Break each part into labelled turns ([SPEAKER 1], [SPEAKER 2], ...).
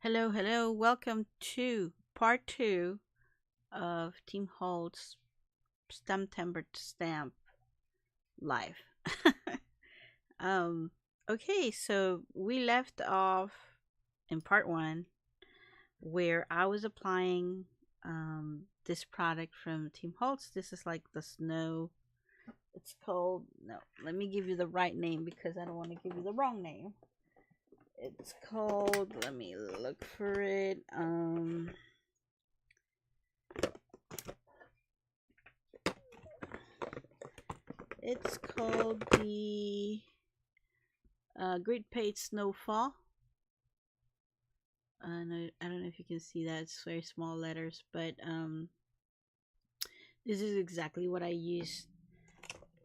[SPEAKER 1] Hello, hello. Welcome to part two of Tim Holtz Stamptember Stamp Live. um, okay, so we left off in part one where I was applying this product from Tim Holtz. This is like the snow. It's called, no, let me give you the right name because I don't want to give you the wrong name. It's called, let me look for it. It's called the Great Paid Snowfall. And I don't know if you can see that. It's very small letters, but this is exactly what I used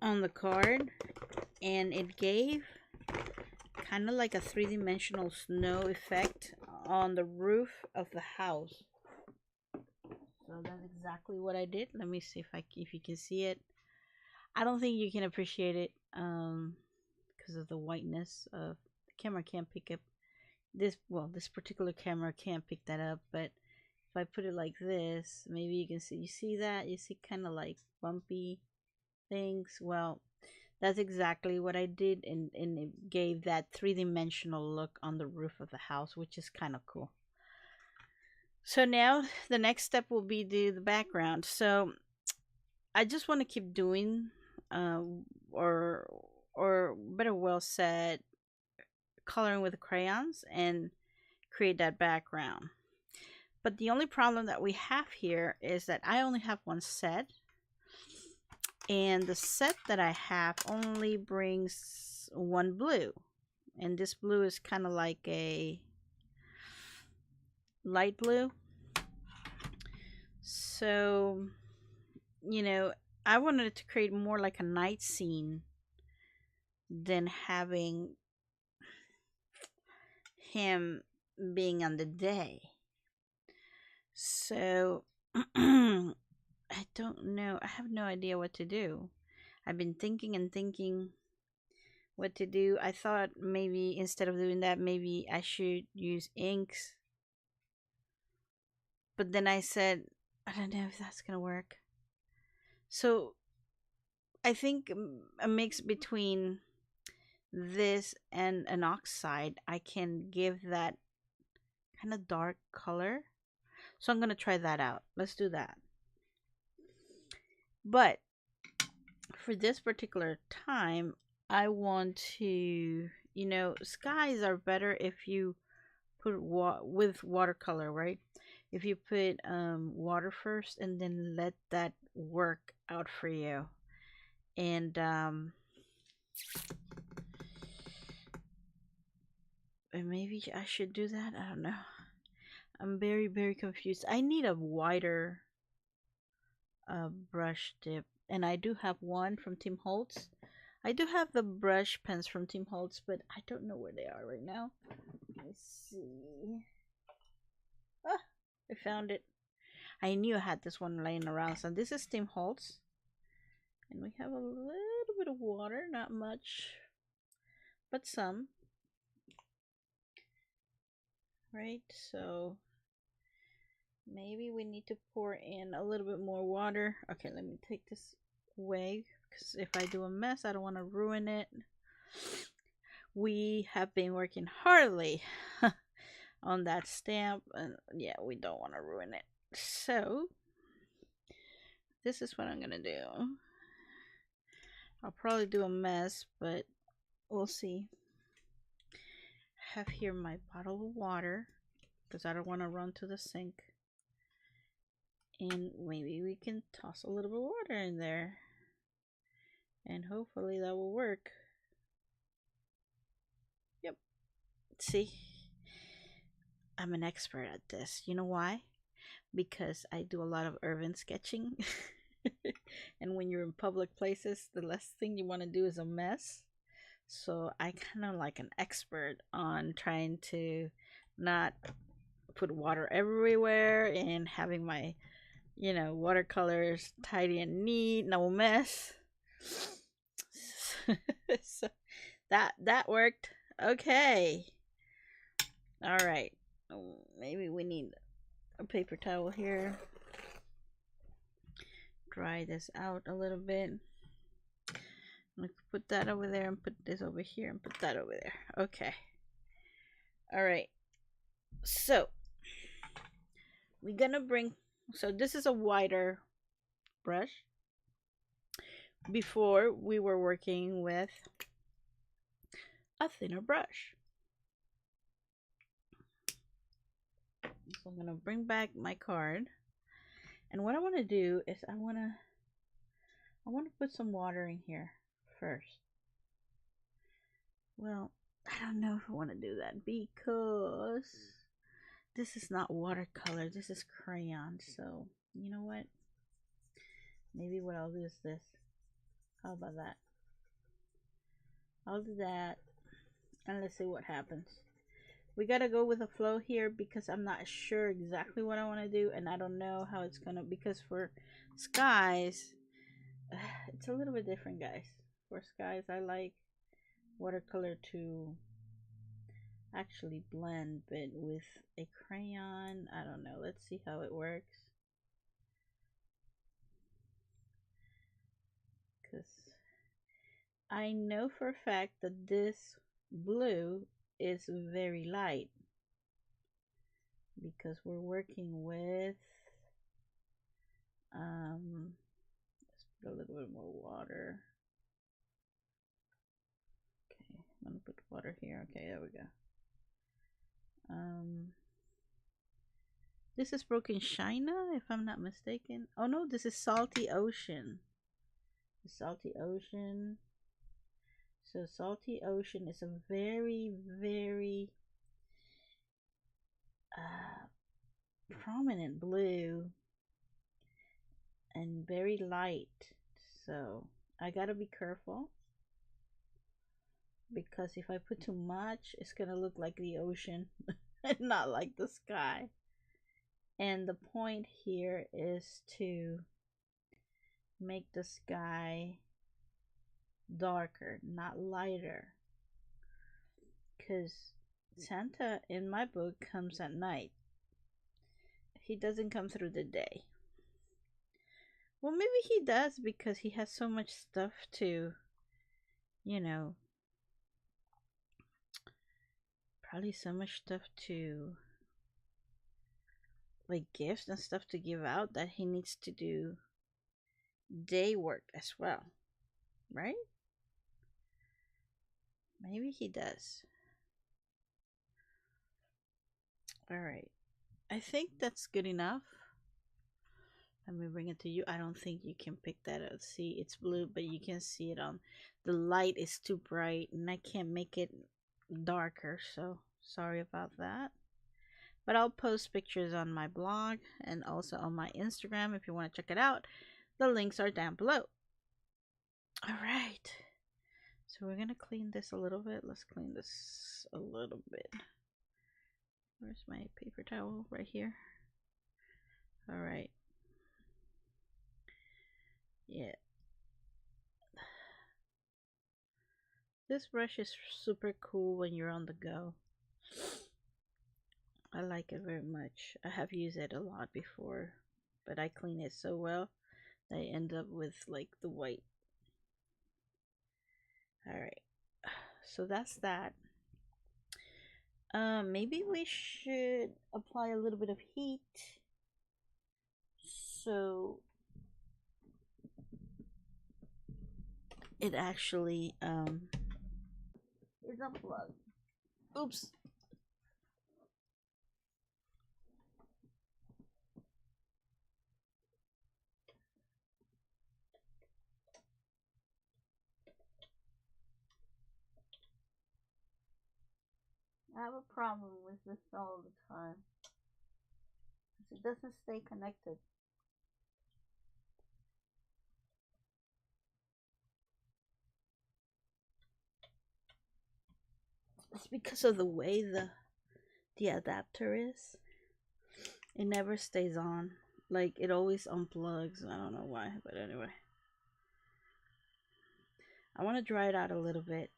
[SPEAKER 1] on the card, and it gave kind of like a three-dimensional snow effect on the roof of the house. So that's exactly what I did. Let me see if you can see it. I don't think you can appreciate it because of the whiteness of the camera. Can't pick up this particular camera can't pick that up, but if I put it like this, maybe you can see. You see that? You see kind of like bumpy things. Well, that's exactly what I did, and it gave that three-dimensional look on the roof of the house, which is kind of cool. So now the next step will be the background. So I just want to keep doing, uh, or better well said, coloring with crayons and create that background. But the only problem that we have here is that I only have one set, and the set that I have only brings one blue, and this blue is kind of like a light blue. So, I wanted to create more like a night scene than having him being on the day. So I don't know. I have no idea what to do. I've been thinking and thinking what to do. I thought maybe instead of doing that, maybe I should use inks. But then I said, I don't know if that's going to work. So I think a mix between this and an oxide, I can give that kind of dark color. So I'm going to try that out. Let's do that. But for this particular time, I want to, skies are better if you put with watercolor, right? If you put water first and then let that work out for you. And maybe I should do that. I don't know. I'm very, very confused. I need a wider brush tip, and I do have one from Tim Holtz. I do have the brush pens from Tim Holtz, but I don't know where they are right now. Let's see. Ah, I found it. I knew I had this one laying around. So this is Tim Holtz, and we have a little bit of water, not much, but some. Right, so maybe we need to pour in a little bit more water. Okay, let me take this away because if I do a mess, I don't want to ruin it. We have been working hardly on that stamp, and yeah, we don't want to ruin it. So this is what I'm gonna do. I'll probably do a mess, but we'll see. I have here my bottle of water because I don't want to run to the sink. And maybe we can toss a little bit of water in there, and hopefully that will work. Yep. See, I'm an expert at this. You know why? Because I do a lot of urban sketching. And when you're in public places, the last thing you want to do is a mess. So I kind of like an expert on trying to not put water everywhere and having my watercolors tidy and neat, no mess. So that worked. Okay. All right. Oh, maybe we need a paper towel here. Dry this out a little bit. I'm gonna put that over there and put this over here and put that over there. Okay. All right. So we're gonna bring. So this is a wider brush. Before we were working with a thinner brush. So I'm gonna bring back my card, and what I want to do is I want to put some water in here first. Well, I don't know if I want to do that because this is not watercolor, this is crayon. So you know what, maybe what I'll do is this. How about that? I'll do that, and let's see what happens. We gotta go with the flow here because I'm not sure exactly what I want to do, and I don't know how it's gonna, because for skies it's a little bit different, guys. For skies I like watercolor to actually blend, but with a crayon, I don't know. Let's see how it works, because I know for a fact that this blue is very light because we're working with let's put a little bit more water. Okay, I'm gonna put water here. Okay, there we go. This is Broken China, if I'm not mistaken. Oh no, this is Salty Ocean. The Salty Ocean. So Salty Ocean is a very, very prominent blue and very light. So I gotta be careful, because if I put too much, it's gonna look like the ocean and not like the sky. And the point here is to make the sky darker, not lighter, because Santa in my book comes at night. He doesn't come through the day. Well, maybe he does, because he has so much stuff to, you know, probably so much stuff to, like gifts and stuff to give out, that he needs to do day work as well, right? Maybe he does. All right, I think that's good enough. Let me bring it to you. I don't think you can pick that out. See, it's blue, but you can see it on the light is too bright, and I can't make it darker, so sorry about that. But I'll post pictures on my blog and also on my Instagram if you want to check it out. The links are down below. All right, so we're gonna clean this a little bit. Let's clean this a little bit. Where's my paper towel? Right here. All right. Yeah. This brush is super cool when you're on the go. I like it very much. I have used it a lot before, but I clean it so well that I end up with like the white. Alright, so that's that. Maybe we should apply a little bit of heat so it actually is unplugged. Oops. I have a problem with this all the time. It doesn't stay connected. It's because of the way the adapter is. It never stays on. Like, it always unplugs. I don't know why, but anyway. I want to dry it out a little bit.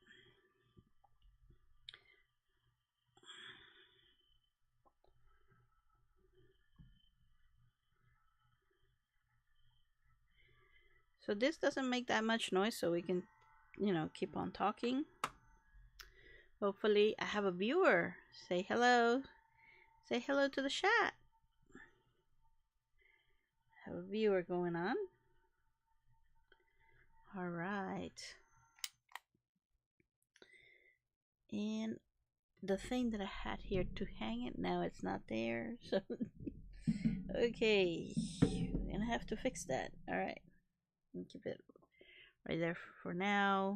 [SPEAKER 1] So this doesn't make that much noise, so we can, you know, keep on talking. Hopefully I have a viewer. Say hello. Say hello to the chat. Have a viewer going on. All right. And the thing that I had here to hang it, now it's not there. So, okay. We're gonna have to fix that. All right. Keep it right there for now.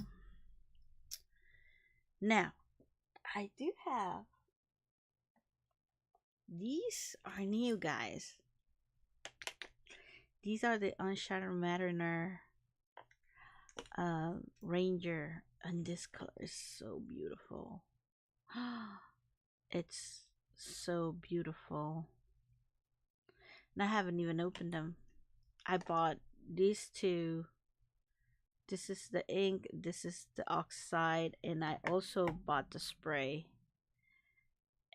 [SPEAKER 1] Now, I do have, these are new, guys. These are the Unshattered Mariner Ranger, and this color is so beautiful. It's so beautiful. And I haven't even opened them. I bought these two. This is the ink, this is the oxide, and I also bought the spray.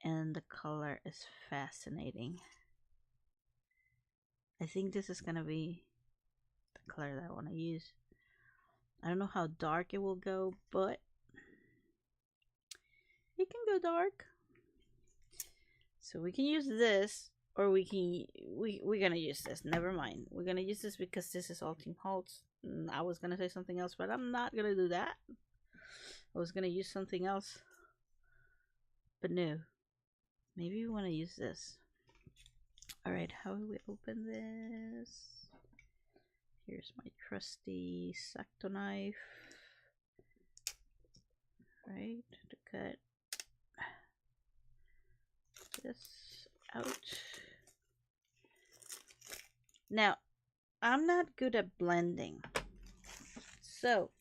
[SPEAKER 1] And the color is fascinating. I think this is gonna be the color that I want to use. I don't know how dark it will go, but it can go dark. So we can use this, or we're gonna use this. Never mind. We're gonna use this because this is all Tim Holtz. I was gonna say something else, but I'm not gonna do that. I was gonna use something else, but no. Maybe we want to use this. All right, how do we open this? Here's my trusty X-Acto knife. Right, to cut this out. Now, I'm not good at blending, so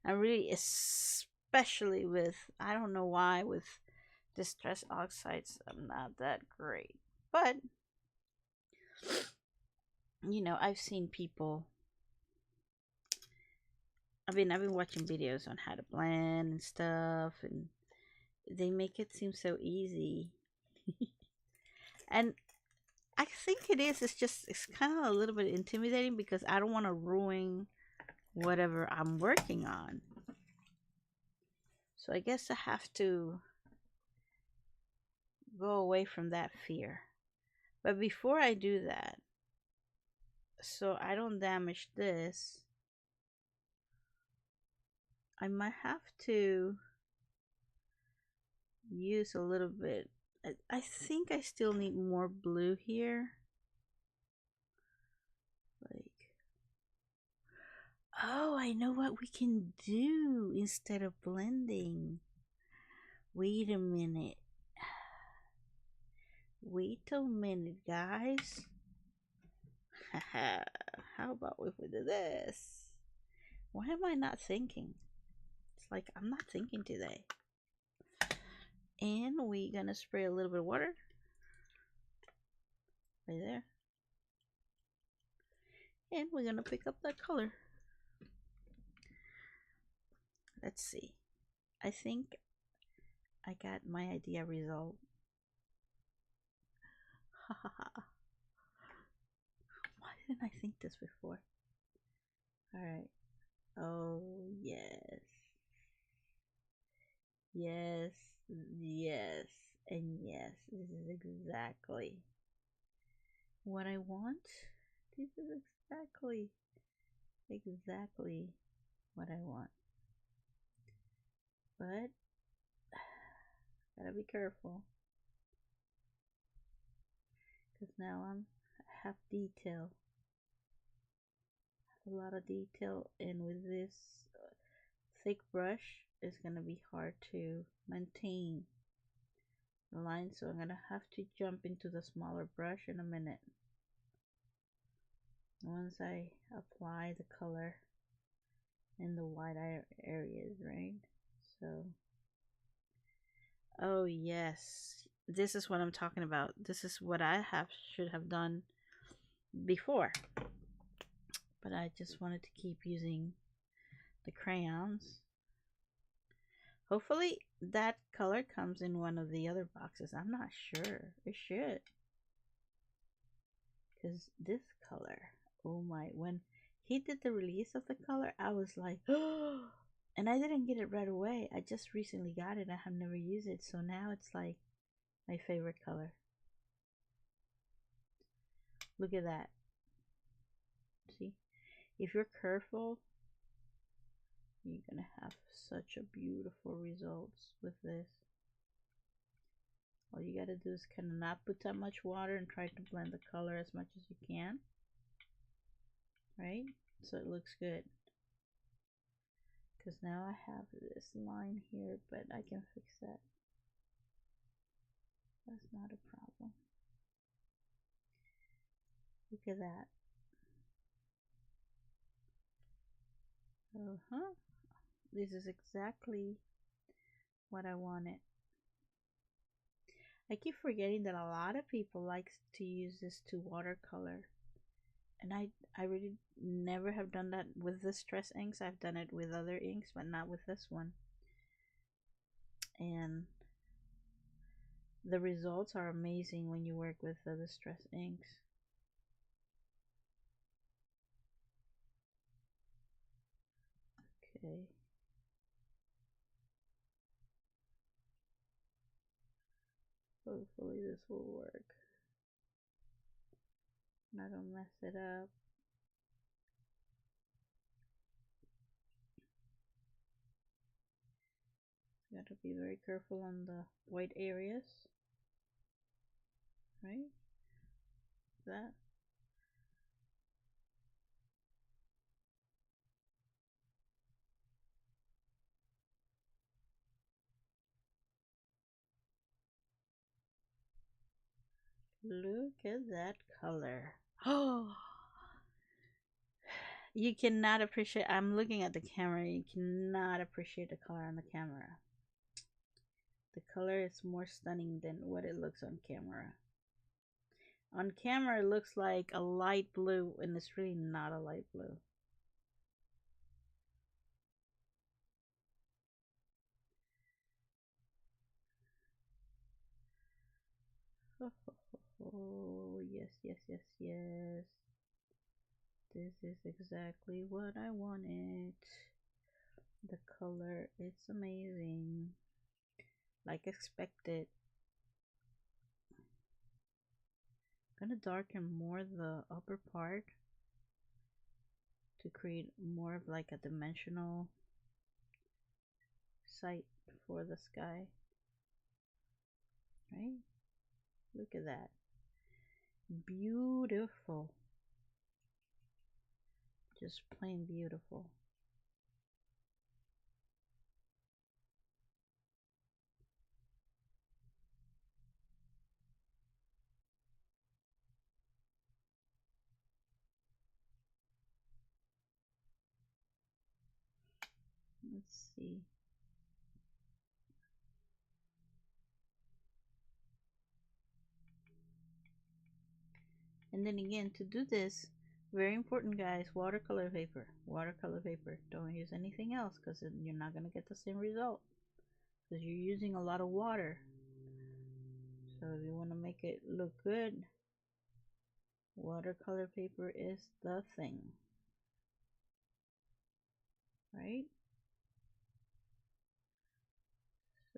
[SPEAKER 1] I'm really, especially with, I don't know why, with distress oxides, I'm not that great. But you know, I've seen people, I've been watching videos on how to blend and stuff, and they make it seem so easy. And I think it is. It's kind of a little bit intimidating because I don't want to ruin whatever I'm working on. So I guess I have to go away from that fear. But before I do that, so I don't damage this, I might have to use a little bit. I think I still need more blue here. Like, oh, I know what we can do instead of blending. Wait a minute. Wait a minute, guys. How about if we do this? Why am I not thinking? It's like I'm not thinking today. And we're gonna spray a little bit of water right there. And we're gonna pick up that color. Let's see. I think I got my idea resolved. Why didn't I think this before? Alright. Oh, yes. Yes, yes, and yes. This is exactly what I want. This is exactly what I want. But gotta be careful, because now I have detail, a lot of detail, and with this thick brush it's gonna be hard to maintain the line, so I'm gonna have to jump into the smaller brush in a minute once I apply the color in the wide areas, right? So, oh yes, this is what I'm talking about. This is what I should have done before, but I just wanted to keep using the crayons. Hopefully that color comes in one of the other boxes. I'm not sure. It should, because this color, oh my, when he did the release of the color, I was like, oh, and I didn't get it right away. I just recently got it. I have never used it, so now it's like my favorite color. Look at that. See, if you're careful, you're gonna have such a beautiful results with this. All you gotta do is kind of not put that much water and try to blend the color as much as you can, right? So it looks good. Because now I have this line here, but I can fix that. That's not a problem. Look at that. This is exactly what I wanted. I keep forgetting that a lot of people like to use this to watercolor, and I really never have done that with the Distress inks. I've done it with other inks, but not with this one. And the results are amazing when you work with the Distress inks. Okay. Hopefully this will work. And I don't mess it up. You gotta be very careful on the white areas. Right? That. Look at that color. Oh, you cannot appreciate. I'm looking at the camera. You cannot appreciate the color on the camera. The color is more stunning than what it looks on camera. On camera, it looks like a light blue, and it's really not a light blue. Oh, yes, yes, yes, yes. This is exactly what I wanted. The color, it's amazing. Like expected. I'm gonna darken more the upper part to create more of like a dimensional sight for the sky. Right? Look at that. Beautiful. Just plain beautiful. Let's see. And then again, to do this, very important guys, watercolor paper. Watercolor paper. Don't use anything else because you're not going to get the same result. Because you're using a lot of water. So if you want to make it look good, watercolor paper is the thing. Right?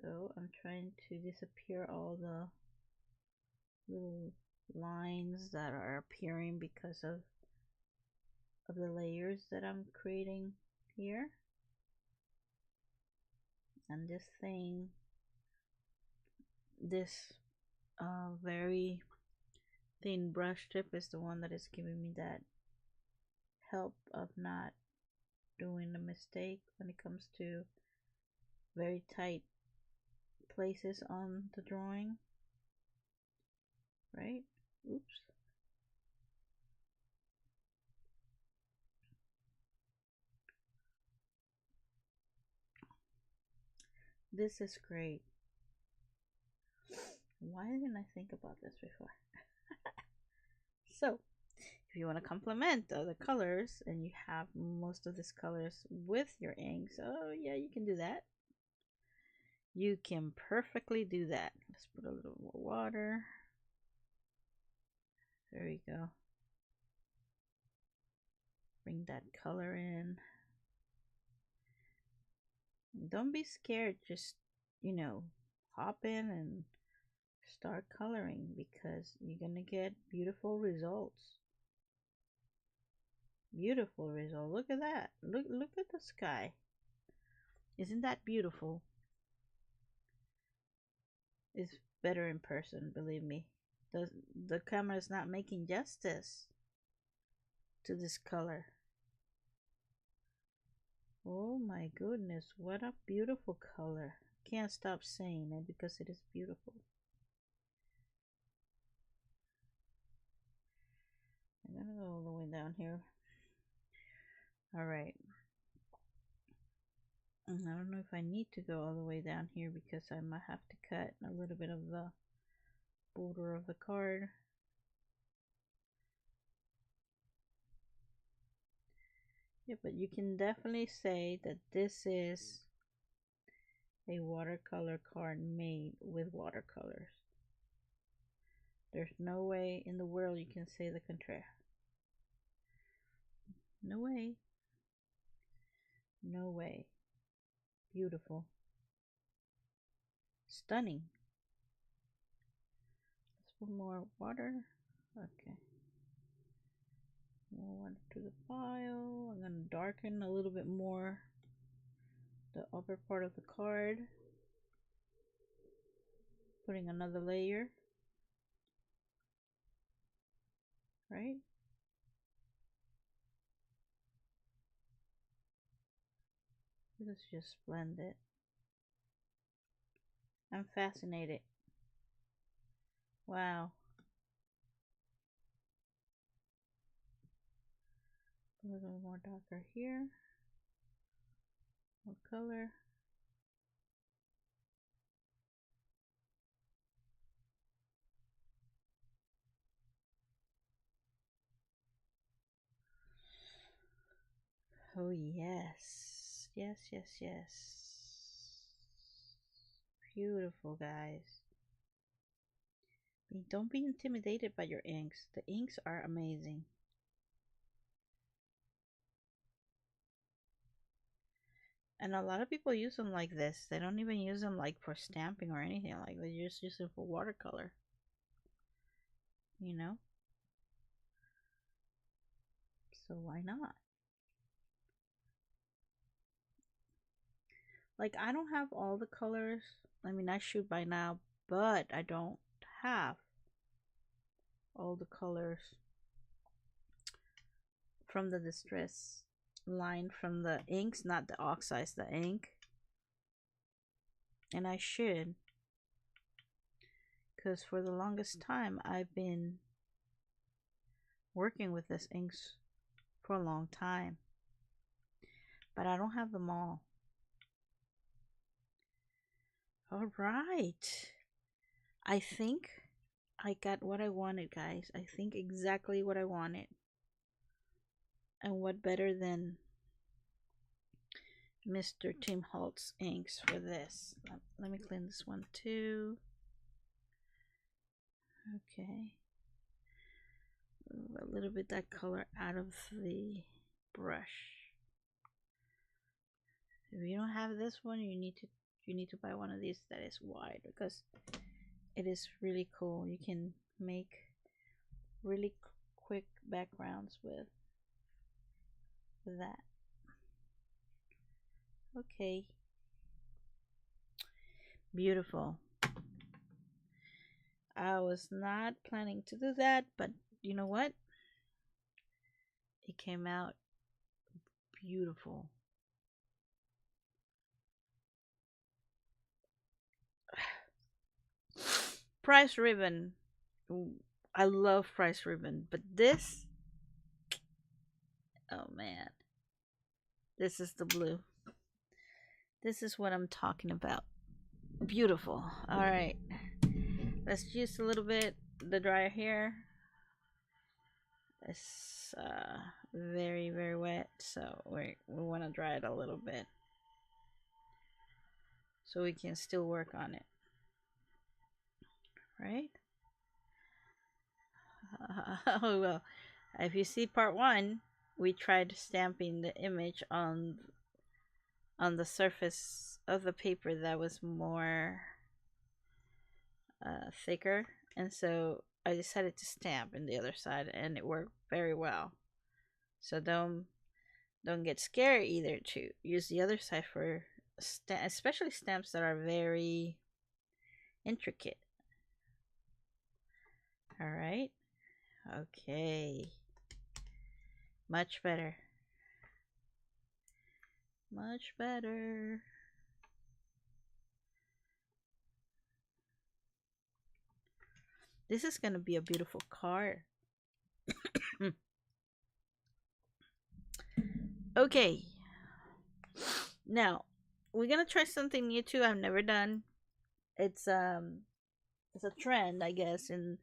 [SPEAKER 1] So I'm trying to disappear all the little lines that are appearing because of the layers that I'm creating here. And this thing, this very thin brush tip is the one that is giving me that help of not doing a mistake when it comes to very tight places on the drawing. Right? Oops. This is great. Why didn't I think about this before? So, if you want to complement the other colors and you have most of these colors with your inks, oh yeah, you can do that. You can perfectly do that. Let's put a little more water. There we go. Bring that color in. Don't be scared, just, hop in and start coloring because you're gonna get beautiful results. Beautiful result. Look at that. Look at the sky. Isn't that beautiful? It's better in person, believe me. The camera is not making justice to this color. Oh my goodness, what a beautiful color. Can't stop saying it because it is beautiful. I'm gonna go all the way down here. Alright. I don't know if I need to go all the way down here because I might have to cut a little bit of the border of the card. Yeah, but you can definitely say that this is a watercolor card made with watercolors. There's no way in the world you can say the contrary. No way. No way. Beautiful. Stunning. Let's put more water. Okay. More water to the file. I'm going to darken a little bit more the upper part of the card. Putting another layer. Right? Let's just blend it. I'm fascinated. Wow. A little more darker here. More color. Oh yes. Yes, yes, yes. Beautiful, guys. Don't be intimidated by your inks. The inks are amazing. And a lot of people use them like this. They don't even use them like for stamping or anything. Like they just use them for watercolor. You know? So why not? Like I don't have all the colors. I mean I should by now, but I don't have all the colors from the distress line from the inks, not the oxides, the ink. And I should, because for the longest time I've been working with this inks for a long time, but I don't have them all. All right, I think I got what I wanted, guys. I think exactly what I wanted. And what better than Mr. Tim Holtz inks for this? Let me clean this one too. Okay. Move a little bit that color out of the brush. If you don't have this one, you need to buy one of these that is wide because it is really cool. You can make really quick backgrounds with that. Okay. Beautiful. I was not planning to do that, but you know what? It came out beautiful. Price ribbon. I love price ribbon, but this, oh man, this is the blue. This is what I'm talking about. Beautiful. All right, let's use a little bit the dryer here. It's very, very wet, so we want to dry it a little bit so we can still work on it, right? Oh well, if you see part one, we tried stamping the image on the surface of the paper that was more thicker, and so I decided to stamp in the other side, and it worked very well. So don't get scared either to use the other side for especially stamps that are very intricate. All right. Okay. Much better. Much better. This is going to be a beautiful card. Okay. Now, we're going to try something new too I've never done. It's a trend, I guess, in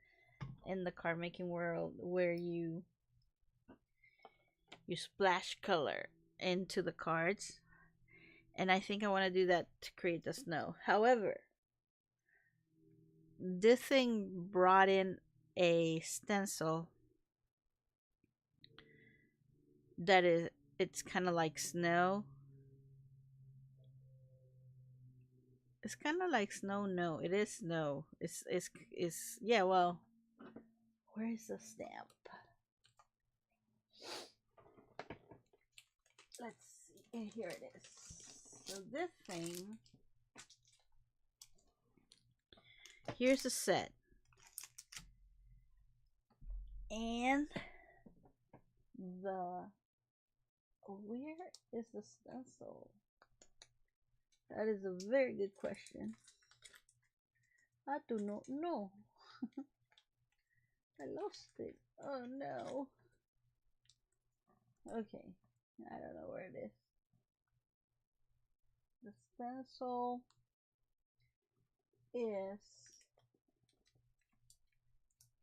[SPEAKER 1] the card making world where you splash color into the cards, and I think I want to do that to create the snow. However, this thing brought in a stencil that it's kind of like snow. It's kind of like snow. No, it is snow. It's yeah. Well, where is the stamp? Let's see. Here it is. So this thing. Here's the set. And where is the stencil? That is a very good question. I do not know. I lost it. Oh no. Okay. I don't know where it is. The stencil is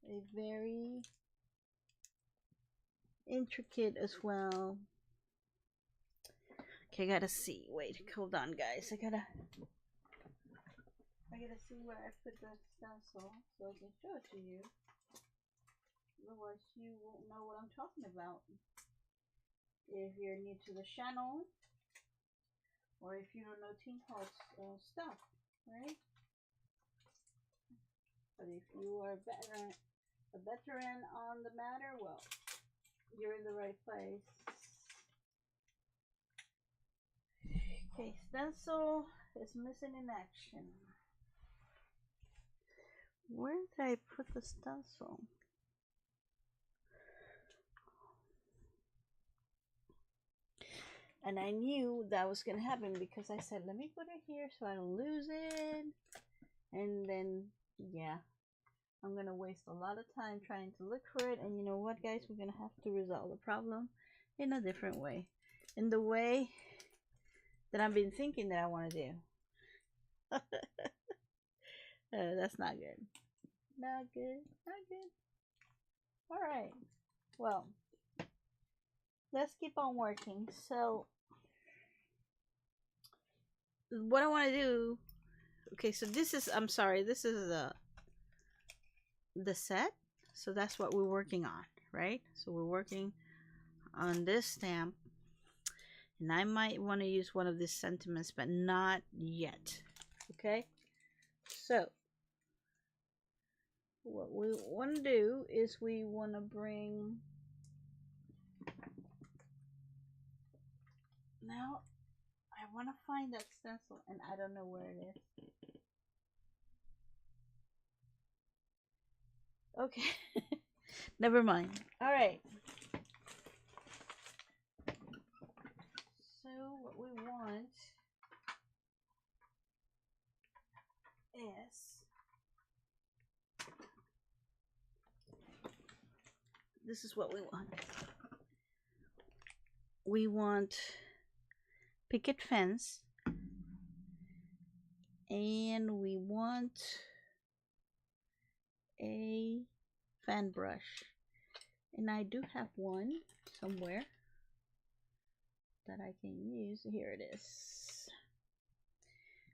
[SPEAKER 1] a very intricate as well. Okay, I gotta see. Wait, hold on, guys. I gotta see where I put the stencil so I can show it to you. Otherwise, you won't know what I'm talking about. If you're new to the channel, or if you don't know Tim Holtz stuff, right? But if you are a veteran on the matter, well, you're in the right place. Okay, stencil is missing in action. Where did I put the stencil? And I knew that was going to happen because I said, let me put it here so I don't lose it. And then, yeah, I'm going to waste a lot of time trying to look for it. And you know what, guys? We're going to have to resolve the problem in a different way. In the way that I've been thinking that I want to do. That's not good. Not good. Not good. Alright. Well, let's keep on working. So, what I want to do... Okay, so this is... I'm sorry. This is the set. So that's what we're working on, right? So we're working on this stamp. And I might want to use one of these sentiments, but not yet. Okay? So, what we want to do is we want to bring... Now, I want to find that stencil, and I don't know where it is. Okay. Never mind. Alright. So, what we want is... This is what we want. We want picket fence, and we want a fan brush, and I do have one somewhere that I can use. Here it is.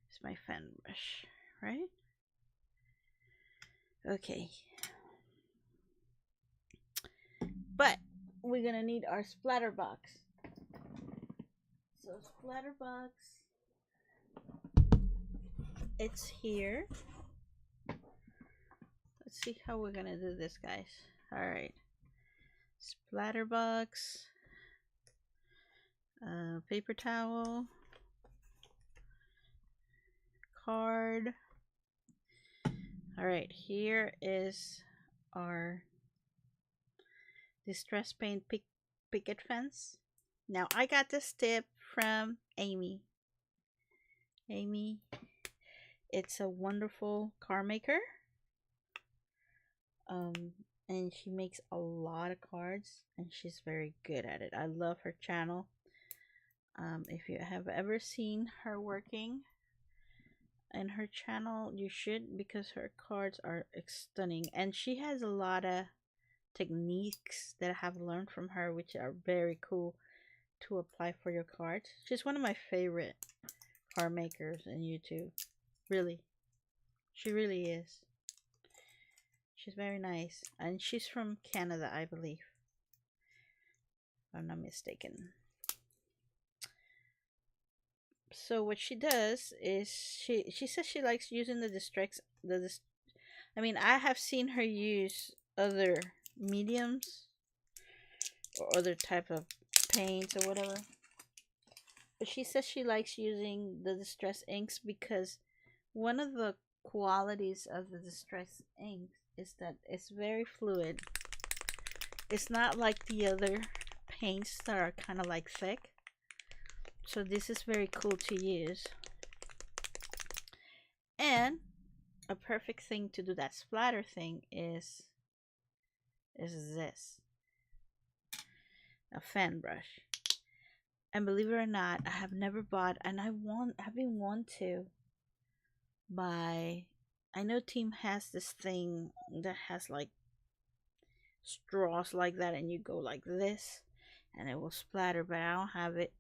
[SPEAKER 1] It's my fan brush, right? Okay. But we're gonna need our splatter box. So splatter box, it's here. Let's see how we're gonna do this, guys. All right, splatter box, paper towel, card. All right, here is our distress paint picket fence. Now I got this tip from Amy. Amy, it's a wonderful car maker. And she makes a lot of cards, and she's very good at it. I love her channel. If you have ever seen her working in her channel, you should, because her cards are stunning, and she has a lot of techniques that I have learned from her, which are very cool to apply for your cards. She's one of my favorite card makers in YouTube. Really, she really is. She's very nice, and she's from Canada, I believe, if I'm not mistaken. So what she does is she says she likes using I mean, I have seen her use other mediums or other type of paints or whatever, but she says she likes using the distress inks because one of the qualities of the distress inks is that it's very fluid. It's not like the other paints that are kind of like thick. So this is very cool to use. And a perfect thing to do that splatter thing is this. A fan brush. And believe it or not, I have never bought, and I've been wanting to buy. I know Tim has this thing that has like straws like that, and you go like this and it will splatter, but I don't have it.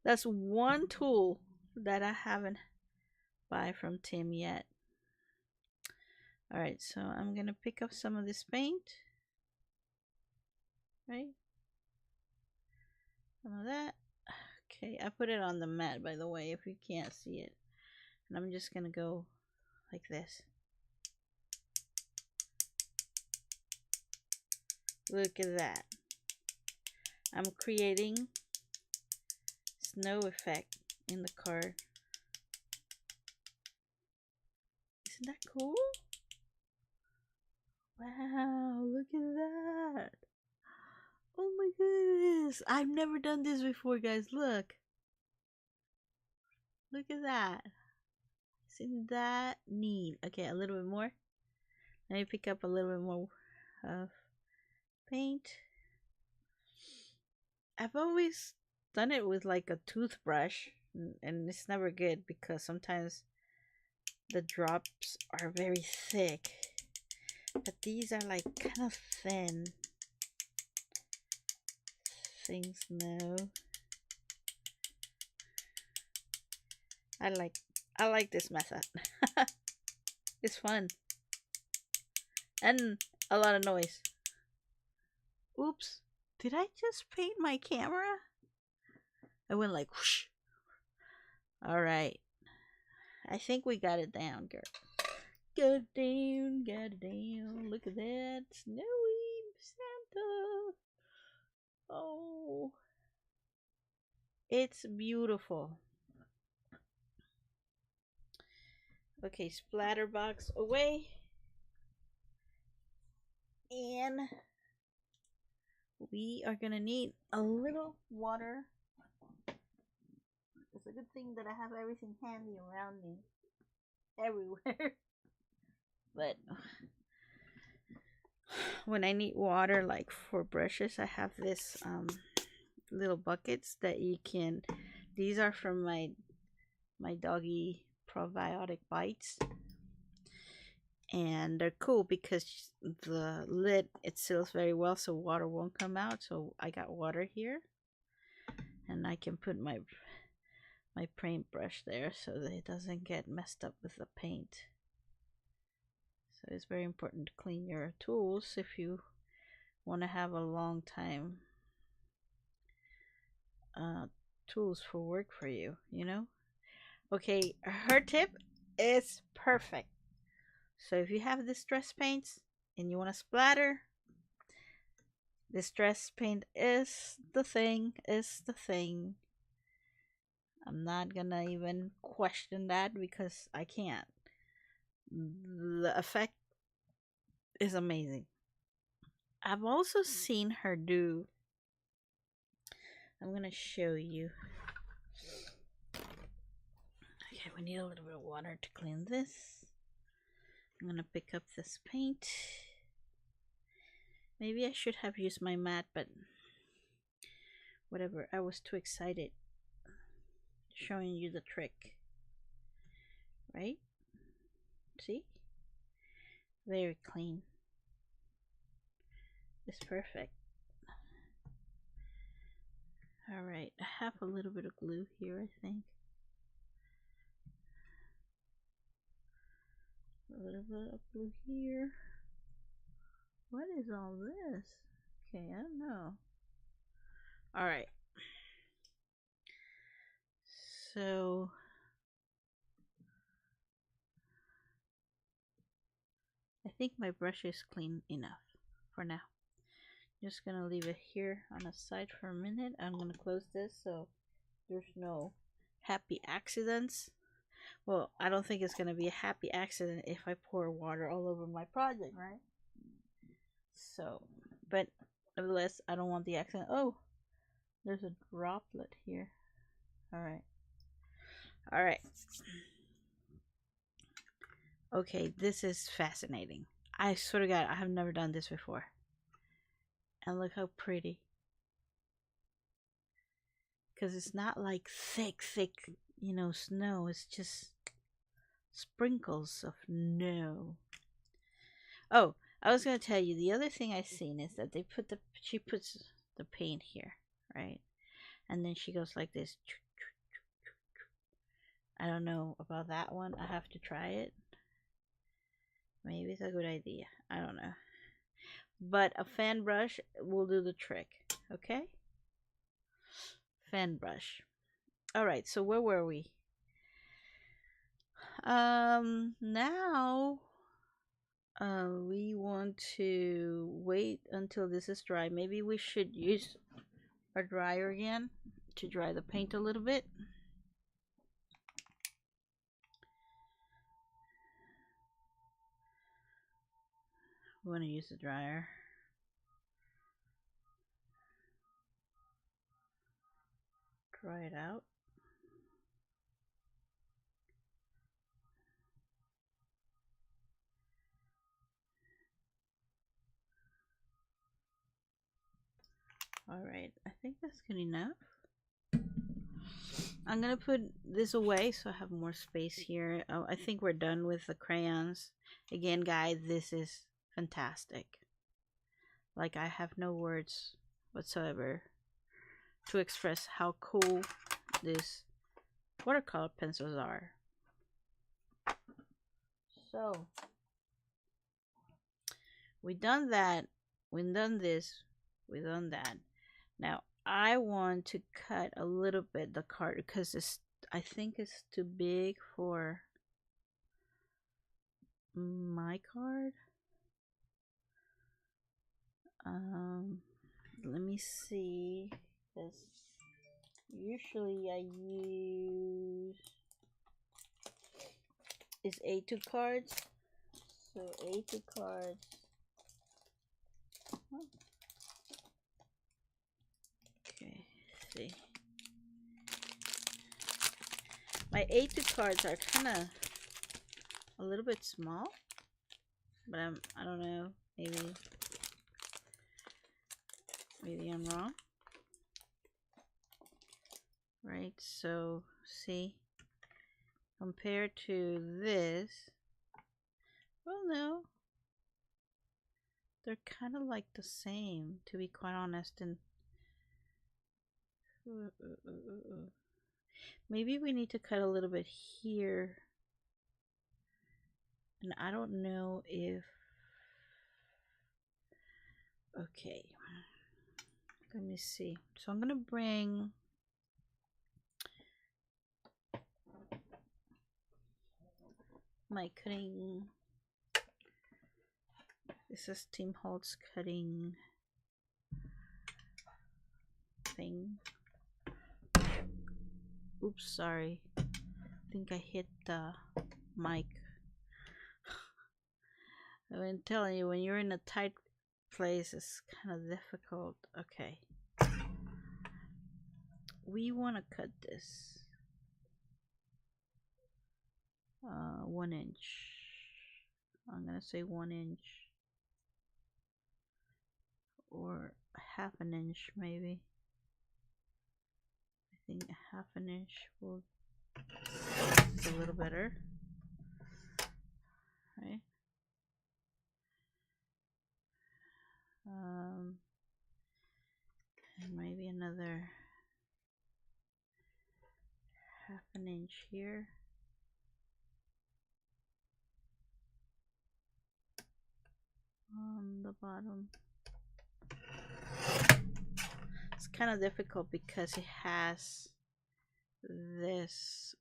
[SPEAKER 1] That's one tool that I haven't buy from Tim yet. Alright, so I'm gonna pick up some of this paint. Right? Some of that. Okay, I put it on the mat, by the way, if you can't see it. And I'm just gonna go like this. Look at that. I'm creating snow effect in the card. Isn't that cool? Wow, look at that. Oh my goodness. I've never done this before, guys. Look. Look at that. Isn't that neat? Okay, a little bit more. Let me pick up a little bit more of paint. I've always done it with like a toothbrush, and it's never good because sometimes the drops are very thick, but these are like kind of thin things. No, I like this method. It's fun and a lot of noise. Oops, did I just paint my camera? I went like whoosh. All right, I think we got it down, girl. Got it down, got it down. Look at that, snowy Santa. Oh, it's beautiful. Okay, splatter box away. And we are gonna need a little water. It's a good thing that I have everything handy around me everywhere. But when I need water, like for brushes, I have this little buckets that you can. These are from my doggy probiotic bites, and they're cool because the lid, it seals very well, so water won't come out. So I got water here, and I can put my paintbrush there so that it doesn't get messed up with the paint. So it's very important to clean your tools if you want to have a long time uh, tools for work for you, you know? Okay, her tip is perfect. So if you have distress paints and you want to splatter, distress paint is the thing, I'm not gonna even question that because I can't. The effect is amazing. I've also seen her do, I'm gonna show you. Okay, we need a little bit of water to clean this. I'm gonna pick up this paint. Maybe I should have used my mat, but whatever, I was too excited showing you the trick. Right? See? Very clean. It's perfect. Alright, I have a little bit of glue here, I think. A little bit of glue here. What is all this? Okay, I don't know. Alright. So I think my brush is clean enough for now. Just gonna leave it here on the side for a minute. I'm gonna close this so there's no happy accidents. Well, I don't think it's gonna be a happy accident if I pour water all over my project, right? So, but nevertheless, I don't want the accident. Oh, there's a droplet here. Alright. Alright. Okay, this is fascinating. I swear to God, I have never done this before. And look how pretty. Because it's not like thick, you know, snow. It's just sprinkles of snow. Oh, I was going to tell you, the other thing I've seen is that she puts the paint here, right? And then she goes like this. I don't know about that one. I have to try it. Maybe it's a good idea. I don't know. But a fan brush will do the trick. Okay? Fan brush. Alright, so where were we? Now we want to wait until this is dry. Maybe we should use our dryer again to dry the paint a little bit. We want to use the dryer. Dry it out. Alright, I think that's good enough. I'm gonna put this away so I have more space here. Oh, I think we're done with the crayons. Again, guys, this is fantastic. Like, I have no words whatsoever to express how cool these watercolor pencils are. So, we done that, we done this, we done that. Now, I want to cut a little bit the card because I think it's too big for my card. Let me see, because usually I use is A2 cards. So A2 cards. Okay, see. My A2 cards are kind of a little bit small, but I don't know, maybe I'm wrong. Right, so see, compared to this, well, no, they're kind of like the same, to be quite honest. And maybe we need to cut a little bit here, and I don't know if Okay, let me see. So I'm gonna bring my cutting. This is Tim Holtz cutting thing. Oops, sorry. I think I hit the mic. I've been telling you, when you're in a tight place, it's kind of difficult. Okay. We want to cut this 1 inch. I'm gonna say 1 inch or half an inch, maybe. I think half an inch will be a little better, right? And maybe another half an inch here. On the bottom. It's kind of difficult because it has this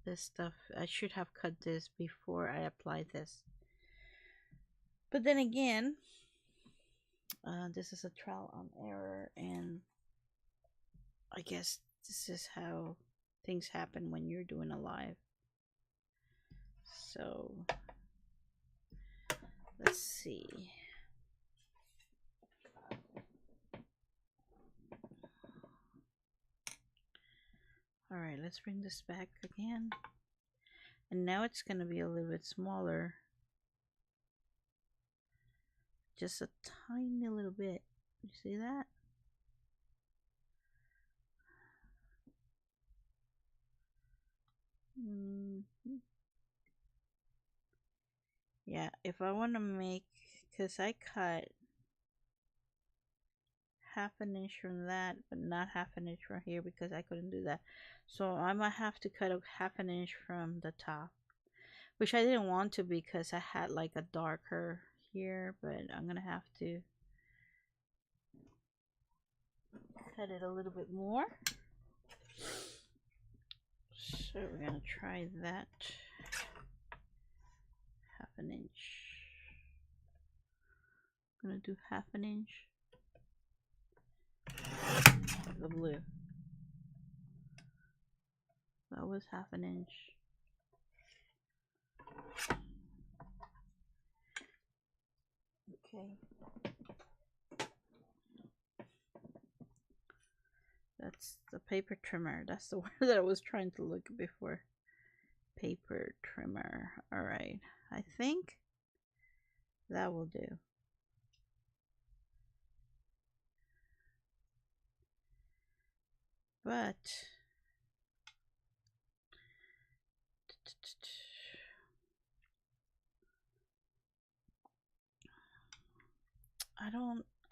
[SPEAKER 1] this stuff. I should have cut this before I applied this, but then again, this is a trial and error, and I guess this is how things happen when you're doing a live. So let's see. All right, let's bring this back again. And now it's going to be a little bit smaller. Just a tiny little bit. You see that? Yeah, if I want to make, because I cut half an inch from that, but not half an inch from here because I couldn't do that. So I might have to cut a half an inch from the top, which I didn't want to because I had like a darker here, but I'm gonna have to cut it a little bit more. So we're gonna try that. Half an inch. I'm gonna do half an inch. The blue. That was half an inch. Okay. That's the paper trimmer. That's the word that I was trying to look before. Paper trimmer. Alright. I think that will do. But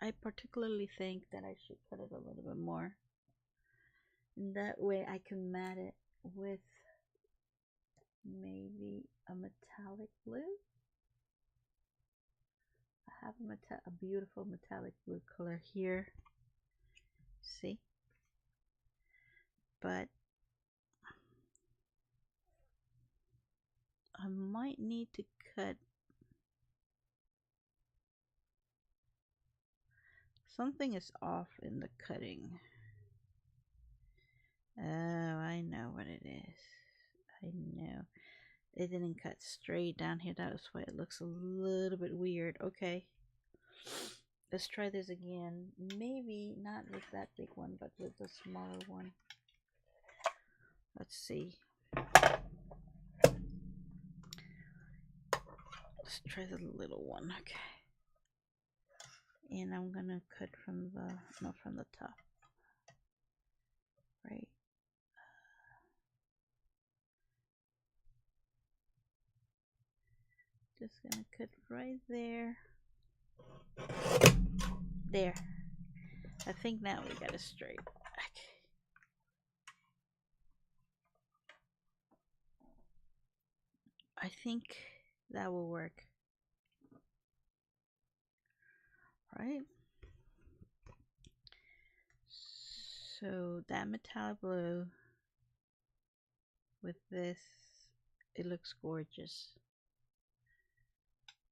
[SPEAKER 1] I particularly think that I should cut it a little bit more. And that way I can mat it with maybe a metallic blue. I have a beautiful metallic blue color here. See? But I might need to cut. Something is off in the cutting. Oh, I know what it is. I know. It didn't cut straight down here. That's why it looks a little bit weird. Okay. Let's try this again. Maybe not with that big one, but with the smaller one. Let's see. Let's try the little one. Okay. And I'm gonna cut from the, not from the top. Right. Just gonna cut right there. There. I think now we got it straight. Okay. I think that will work. right? So that metallic blue with this, it looks gorgeous.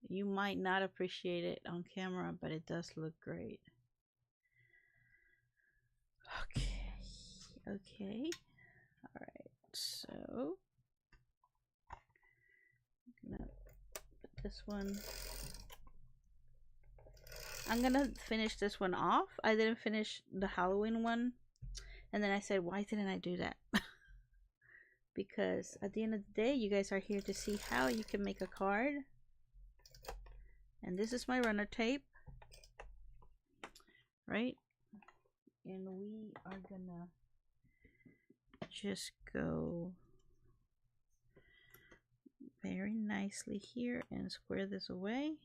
[SPEAKER 1] You might not appreciate it on camera, but it does look great. Okay. All right. So I'm gonna put this one. I'm gonna finish this one off. I didn't finish the Halloween one, and then I said, why didn't I do that? Because at the end of the day, you guys are here to see how you can make a card. And this is my runner tape, right? And we are gonna just go very nicely here and square this away.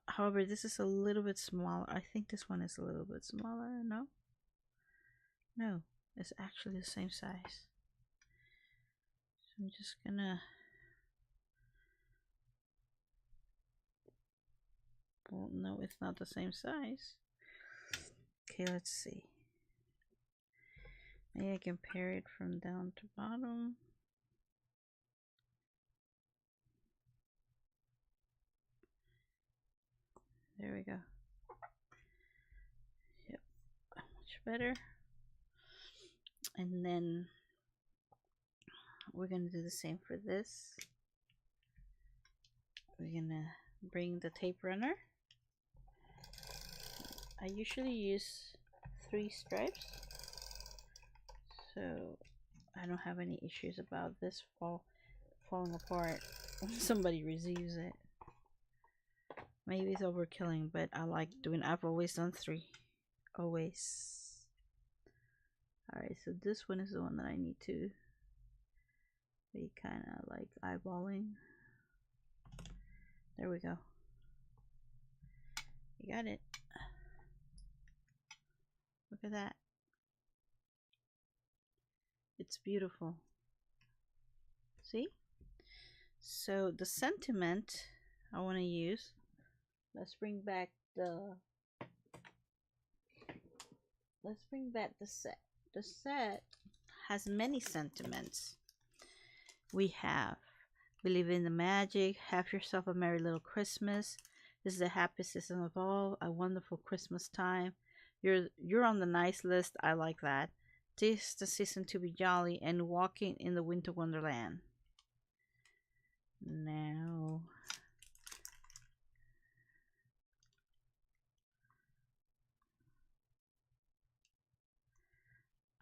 [SPEAKER 1] However, this is a little bit smaller. I think this one is a little bit smaller. No, it's actually the same size. So I'm just gonna, well, no, it's not the same size. Okay, let's see. Maybe I can pair it from down to bottom. There we go. Yep, much better. And then we're gonna do the same for this. We're gonna bring the tape runner. I usually use 3 stripes, so I don't have any issues about this falling apart when somebody receives it. Maybe it's overkilling, but I like doing, I've always done 3. Always. Alright, so this one is the one that I need to be kind of like eyeballing. There we go. You got it. Look at that. It's beautiful. See? So the sentiment I want to use, let's bring back the set. The set has many sentiments. We have believe in the magic, have yourself a merry little Christmas. This is the happiest season of all, a wonderful Christmas time. You're on the nice list. I like that. This the season to be jolly and walking in the winter wonderland. Now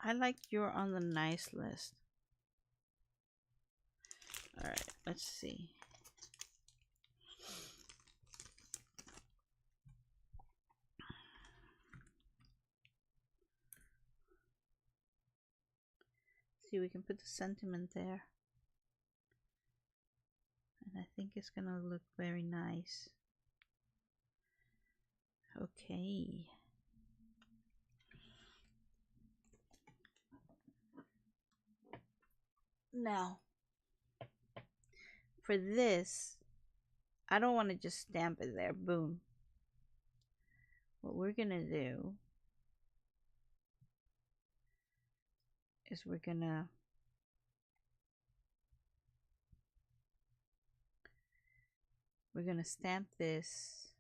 [SPEAKER 1] I like you're on the nice list. Alright, let's see. See, we can put the sentiment there. And I think it's gonna look very nice. Okay. Now, for this, I don't want to just stamp it there. Boom. What we're gonna do is we're gonna stamp this,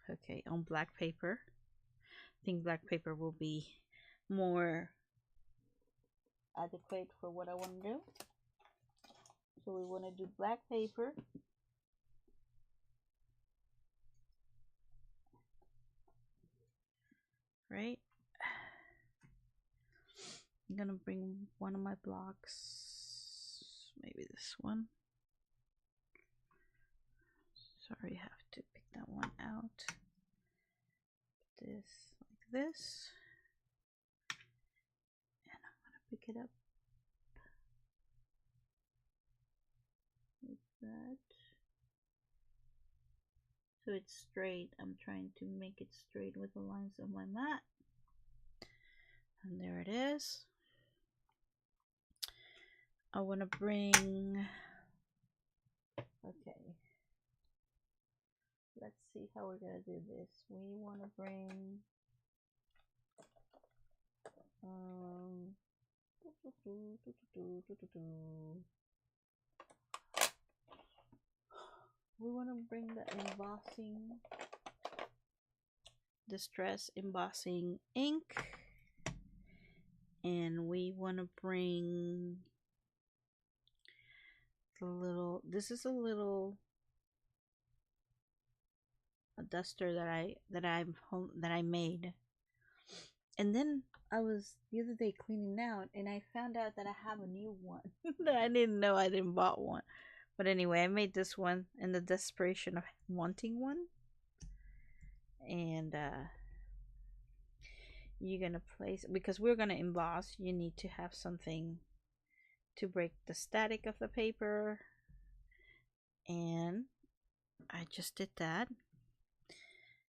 [SPEAKER 1] okay, on black paper. I think black paper will be more adequate for what I want to do. So we want to do black paper. Right? I'm gonna bring one of my blocks, maybe this one. Sorry, I have to pick that one out. This like this, and I'm gonna pick it up like that. So it's straight. I'm trying to make it straight with the lines of my mat. And there it is. I want to bring Okay. Let's see how we're gonna do this. We want to bring um we want to bring the embossing distress embossing ink, and we want to bring the little, this is a little duster that I made. And then I was the other day cleaning out and I found out that I have a new one that I didn't know I didn't bought one. But anyway, I made this one in the desperation of wanting one. And you're gonna place, because we're gonna emboss, you need to have something to break the static of the paper. And I just did that.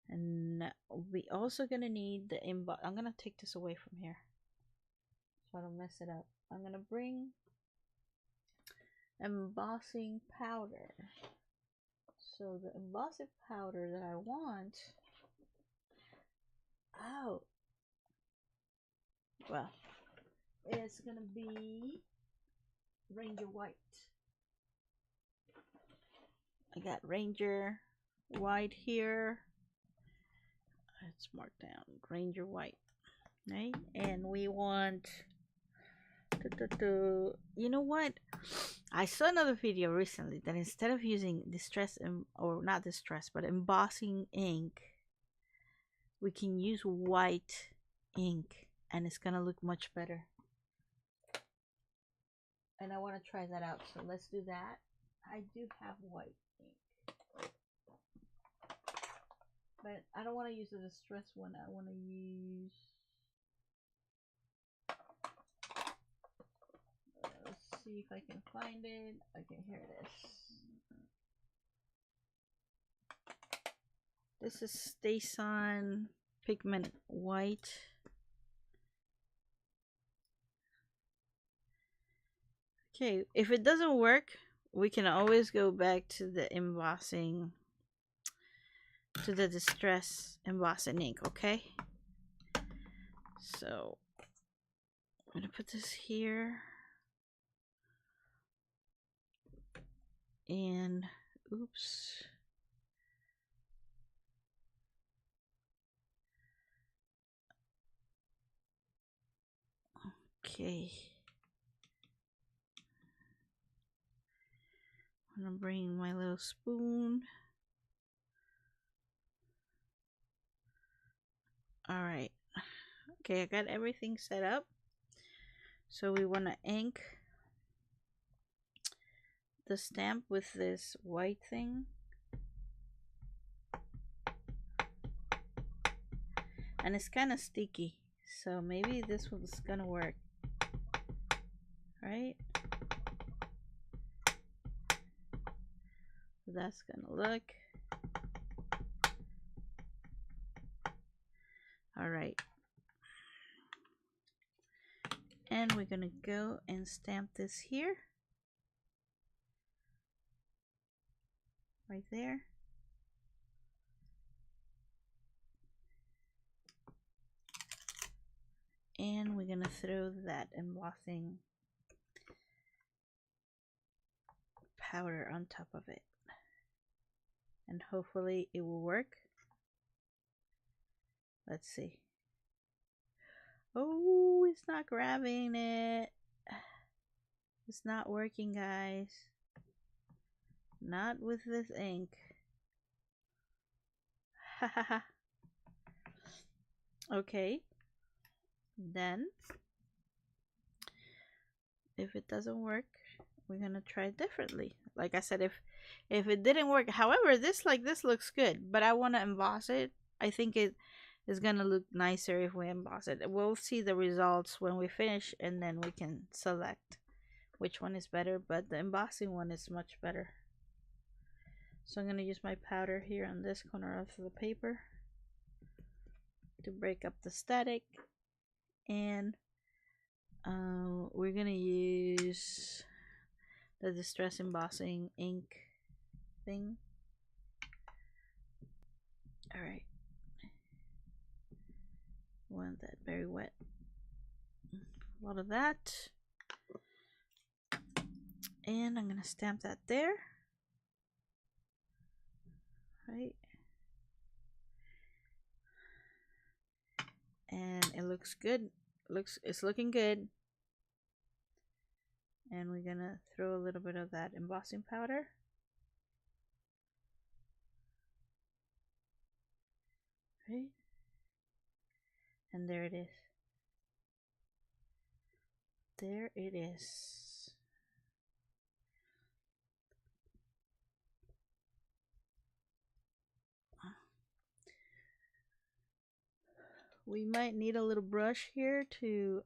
[SPEAKER 1] And we also gonna need the emboss. I'm gonna take this away from here so I don't mess it up. I'm gonna bring embossing powder. So the embossing powder that I want, well, it's gonna be Ranger White. I got Ranger White here. It's marked down Ranger White, right? And we want you know what? I saw another video recently that instead of using distress, or not distress, but embossing ink, we can use white ink and it's gonna look much better. And I want to try that out, so let's do that. I do have white ink, but I don't want to use the distress one. I want to use, let's see if I can find it. Okay, here it is. This is Station Pigment White. Okay, if it doesn't work, we can always go back to the embossing, to the distress embossing ink, okay? So I'm gonna put this here, and oops, okay, I'm gonna bring my little spoon. All right, okay, I got everything set up. So we want to ink the stamp with this white thing, and it's kind of sticky, so maybe this one's gonna work, right? So that's gonna look all right. And we're gonna go and stamp this here, right there. And we're gonna throw that embossing powder on top of it, and hopefully it will work. Let's see. Oh, it's not grabbing it. It's not working, guys. Not with this ink. Hahaha. Okay. Then, if it doesn't work, we're gonna try it differently. Like I said, if it didn't work, however, this looks good, but I want to emboss it. I think it is gonna look nicer if we emboss it. We'll see the results when we finish, and then we can select which one is better, but the embossing one is much better. So I'm gonna use my powder here on this corner of the paper to break up the static, and we're gonna use the distress embossing ink thing. Alright. Want that very wet. A lot of that. And I'm gonna stamp that there. Right. And it looks good. It's looking good. And we're gonna throw a little bit of that embossing powder. Right. And there it is. There it is. We might need a little brush here to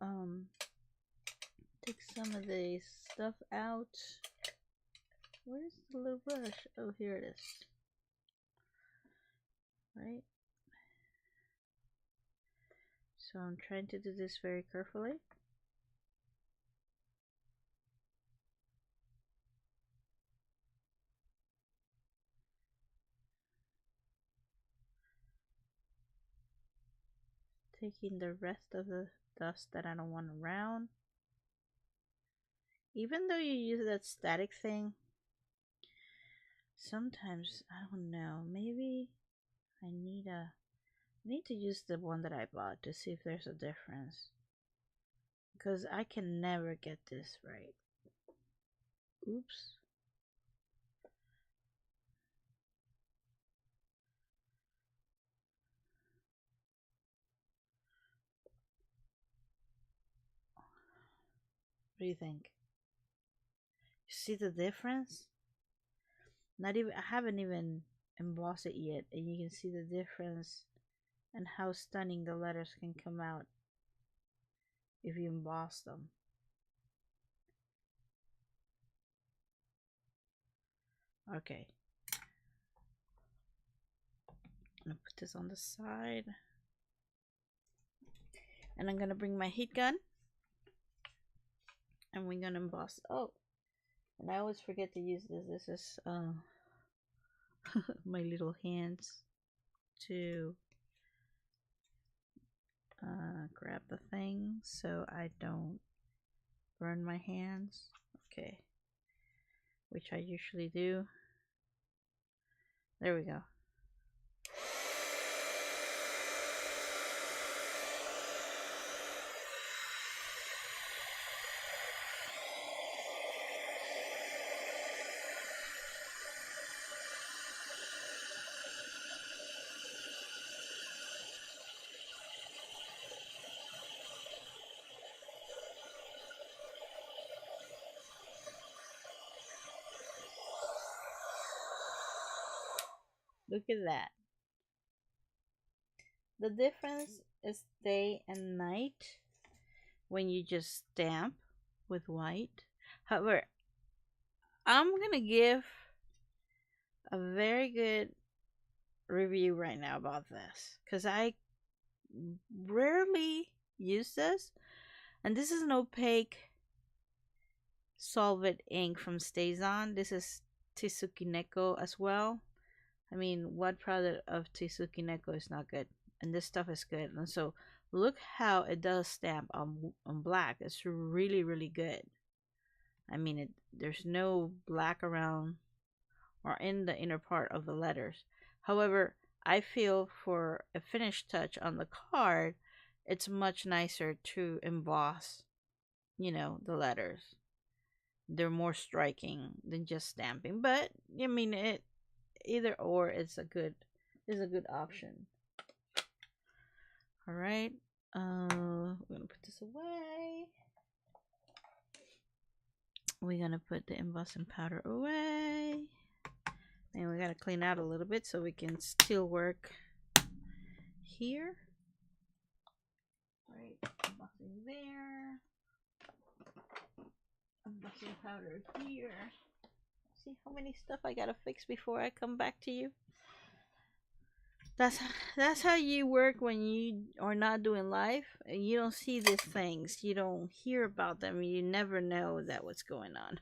[SPEAKER 1] take some of the stuff out. Where's the little brush? Oh, here it is. Right. So I'm trying to do this very carefully. Taking the rest of the dust that I don't want around. Even though you use that static thing, sometimes, I don't know, maybe I need to use the one that I bought to see if there's a difference. Because I can never get this right. Oops. What do you think? You see the difference? Not even, I haven't even embossed it yet, and you can see the difference and how stunning the letters can come out if you emboss them. Okay. I'm gonna put this on the side. And I'm gonna bring my heat gun. And we're gonna emboss. Oh, and I always forget to use this. This is my little hands to grab the thing so I don't burn my hands. Okay, which I usually do. There we go. Look at that. The difference is day and night when you just stamp with white. However, I'm gonna give a very good review right now about this because I rarely use this, and this is an opaque solvent ink from StazOn. This is Teisuki Neko as well. I mean, what product of Teisuki Neko is not good? And this stuff is good. And so look how it does stamp on black. It's really, really good. I mean, there's no black around or in the inner part of the letters. However, I feel for a finished touch on the card, it's much nicer to emboss, you know, the letters. They're more striking than just stamping. But I mean, either or is a good option. All right, we're gonna put this away. We're gonna put the embossing powder away, and we gotta clean out a little bit so we can still work here. All right, embossing there, embossing powder here. See how many stuff I gotta fix before I come back to you. That's how you work when you are not doing live. You don't see these things. You don't hear about them. You never know that what's going on.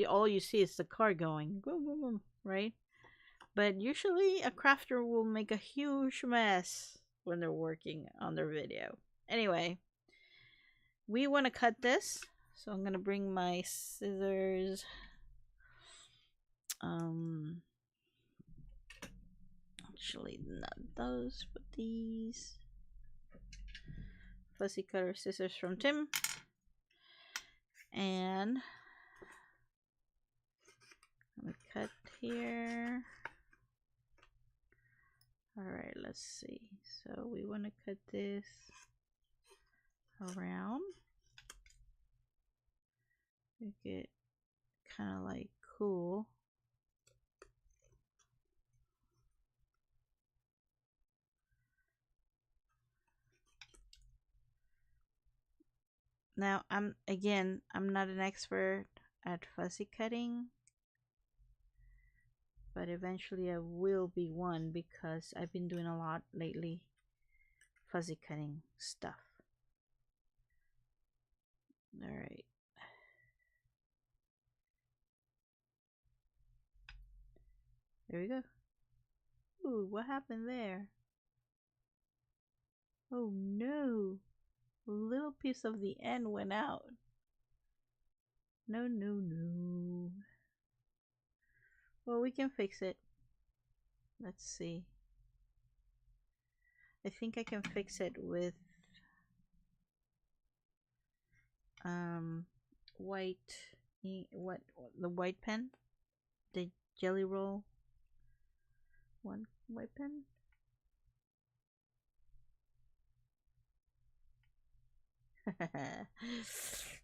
[SPEAKER 1] All you see is the card going, boom, boom, boom, right? But usually a crafter will make a huge mess when they're working on their video. Anyway, we want to cut this, so I'm gonna bring my scissors. Actually, not those, but these fussy cutter scissors from Tim. And I'm gonna cut here. Alright, let's see. So we want to cut this around. Make it kind of like cool. Now, I'm not an expert at fuzzy cutting, but eventually I will be one because I've been doing a lot lately fuzzy cutting stuff. All right. There we go. Ooh, what happened there? Oh no. A little piece of the end went out. No, no, no. Well, we can fix it. Let's see. I think I can fix it with white what the white pen, the jelly roll one white pen.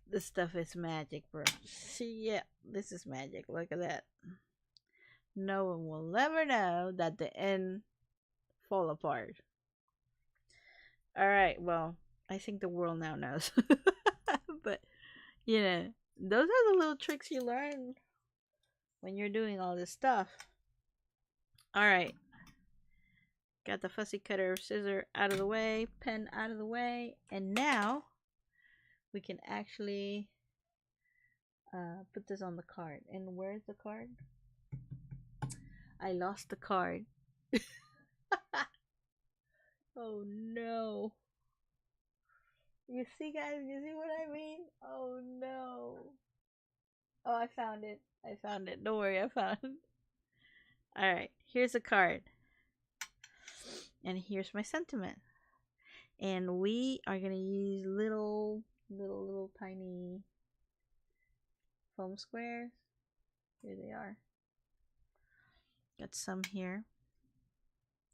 [SPEAKER 1] This stuff is magic, bro. See, yeah, this is magic. Look at that. No one will ever know that the end fall apart. All right, well, I think the world now knows. But you know, those are the little tricks you learn when you're doing all this stuff. All right, got the fussy cutter scissor out of the way, pen out of the way, and now we can actually put this on the card. And where's the card? I lost the card. Oh no. You see, guys? You see what I mean? Oh no. Oh, I found it. I found it. Don't worry, I found it. Alright, here's a card. And here's my sentiment. And we are going to use little tiny foam squares. Here they are. Got some here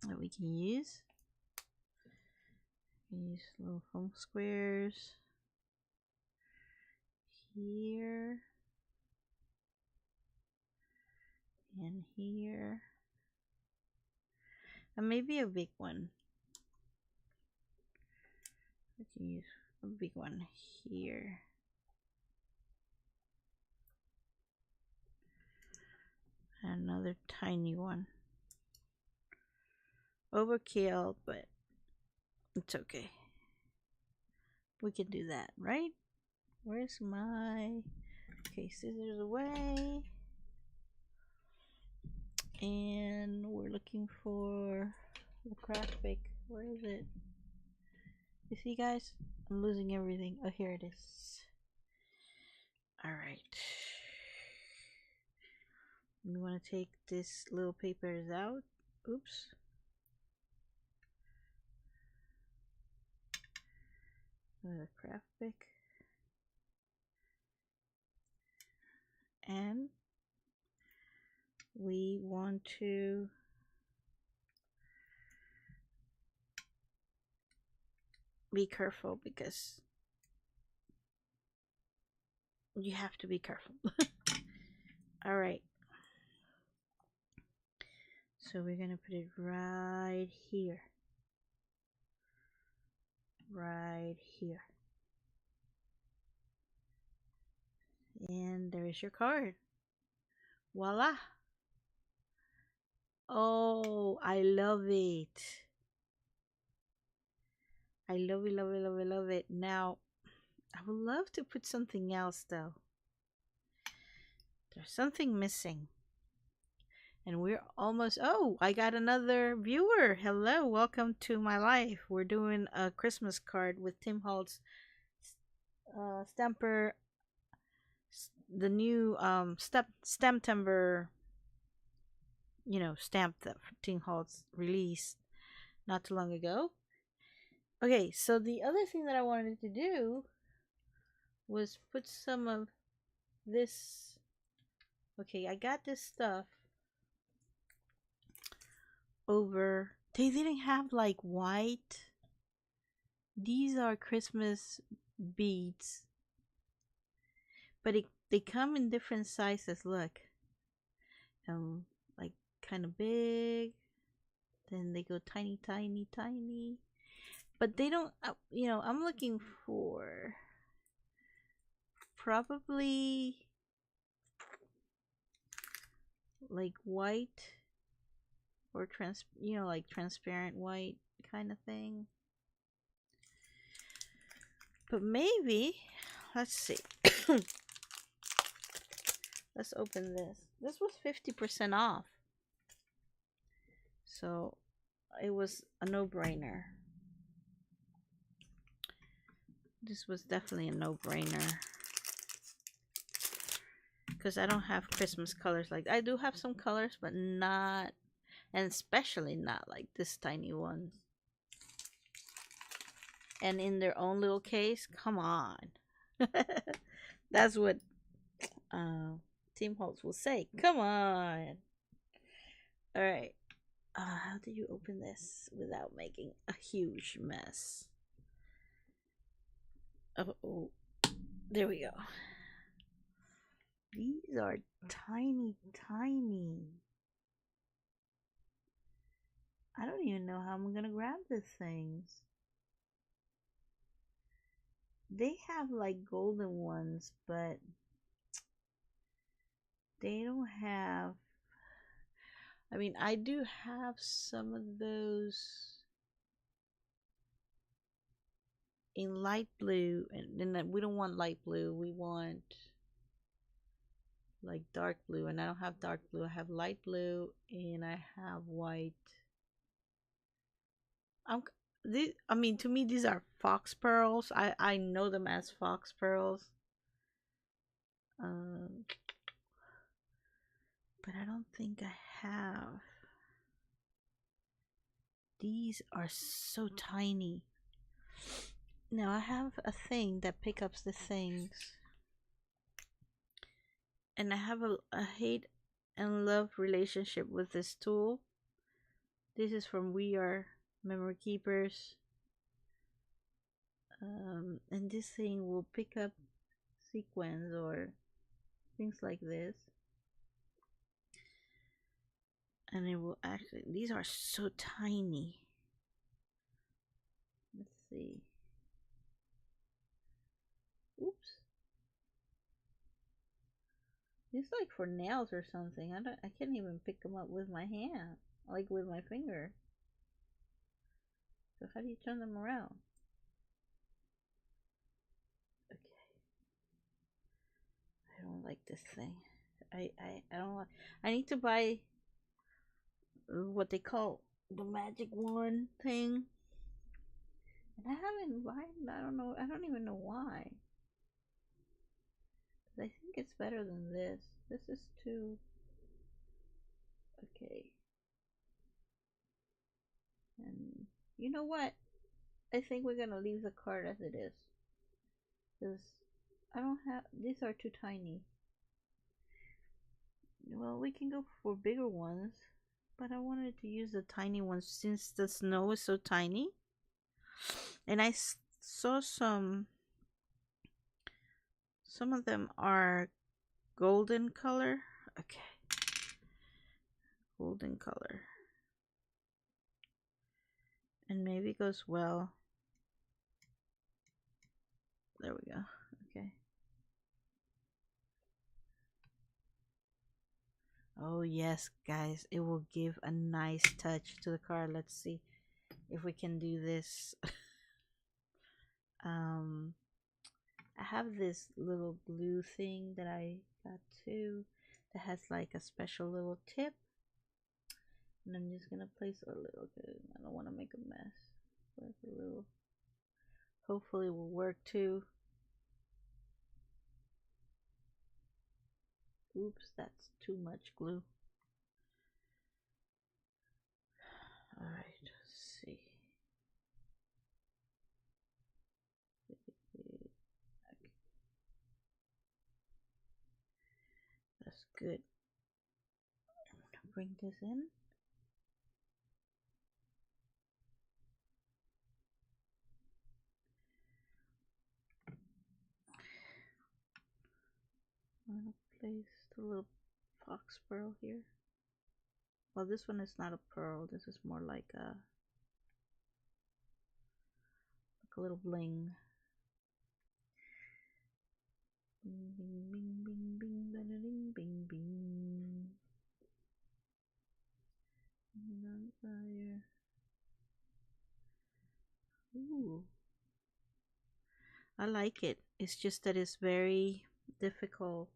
[SPEAKER 1] that we can use. Use little foam squares here and here, and maybe a big one. We can use a big one here. Another tiny one. Overkill, but it's okay. We can do that, right? Where's my... Okay, scissors away. And we're looking for the craft pick. Where is it? You see, guys? I'm losing everything. Oh, here it is. Alright. We want to take this little papers out. Oops. The craft pick. And we want to be careful because you have to be careful. All right. So we're going to put it right here. Right here. And there is your card. Voila. Oh, I love it. I love it, love it, love it, love it. Now, I would love to put something else though. There's something missing. And we're almost, oh, I got another viewer. Hello, welcome to my life. We're doing a Christmas card with Tim Holtz Stamper, the new Stamptember, stamp that Tim Holtz released not too long ago. Okay, so the other thing that I wanted to do was put some of this. Okay, I got this stuff over. They didn't have like white. These are Christmas beads, but they come in different sizes. Look, like kind of big. Then they go tiny, tiny, tiny. But they don't. I'm looking for probably like white or like transparent white kind of thing. But maybe, let's see. Let's open this. This was 50% off. So it was a no-brainer. This was definitely a no-brainer. Because I don't have Christmas colors like I do have some colors, but not, and especially not like this tiny ones. And in their own little case, come on. That's what Tim Holtz will say. Come on. All right. How do you open this without making a huge mess? Oh, there we go. These are tiny, tiny. I don't even know how I'm gonna grab these things. They have like golden ones, but they don't have. I mean, I do have some of those in light blue, and we don't want light blue. We want like dark blue, and I don't have dark blue. I have light blue, and I have white. I mean, to me, these are fox pearls. I know them as fox pearls. But I don't think I have. These are so tiny. Now I have a thing that picks up the things. And I have a hate and love relationship with this tool. This is from We Are Memory Keepers. And this thing will pick up sequins or things like this. And it will actually, these are so tiny. Let's see. Oops. It's like for nails or something. I can't even pick them up with my hand, like with my finger. So how do you turn them around? Okay. I don't like this thing. I don't like. I need to buy what they call the magic wand thing. And I haven't bought. I don't know. I don't even know why. I think it's better than this. This is too. Okay. And you know what? I think we're gonna leave the card as it is. Because I don't have. These are too tiny. Well, we can go for bigger ones. But I wanted to use the tiny ones since the snow is so tiny. And I saw some of them are golden color. Okay. Golden color. And maybe it goes well. There we go. Okay. Oh yes, guys, it will give a nice touch to the card. Let's see if we can do this. I have this little glue thing that I got too. that has like a special little tip. And I'm just gonna place a little bit. I don't want to make a mess. But a little. Hopefully it will work too. Oops, that's too much glue. Alright, let's see. That's good. I'm gonna bring this in. I'm gonna place the little fox pearl here. Well, this one is not a pearl. This is more like a little bling. Bing, bing, bing, bing, bing, bing, bing, bing, bing. On fire. Ooh. I like it. It's just that it's very difficult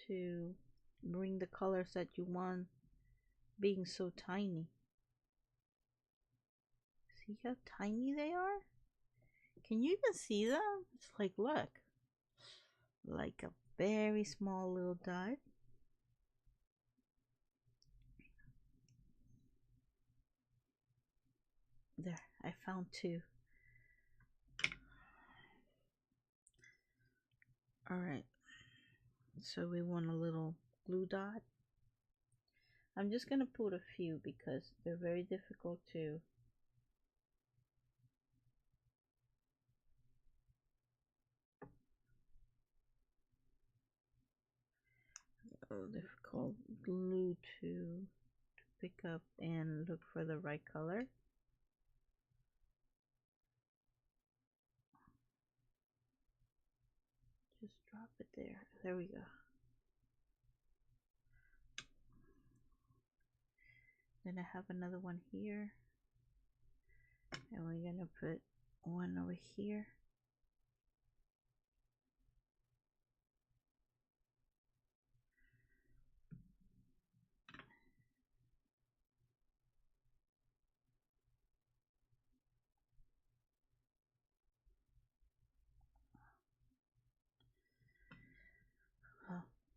[SPEAKER 1] to bring the colors that you want being so tiny. See how tiny they are? Can you even see them? It's like, look, like a very small little dot. There, I found two. Alright, so we want a little glue dot. I'm just gonna put a few because they're very difficult to difficult glue to pick up and look for the right color. Just drop it there. There we go. Then I have another one here. And we're gonna put one over here.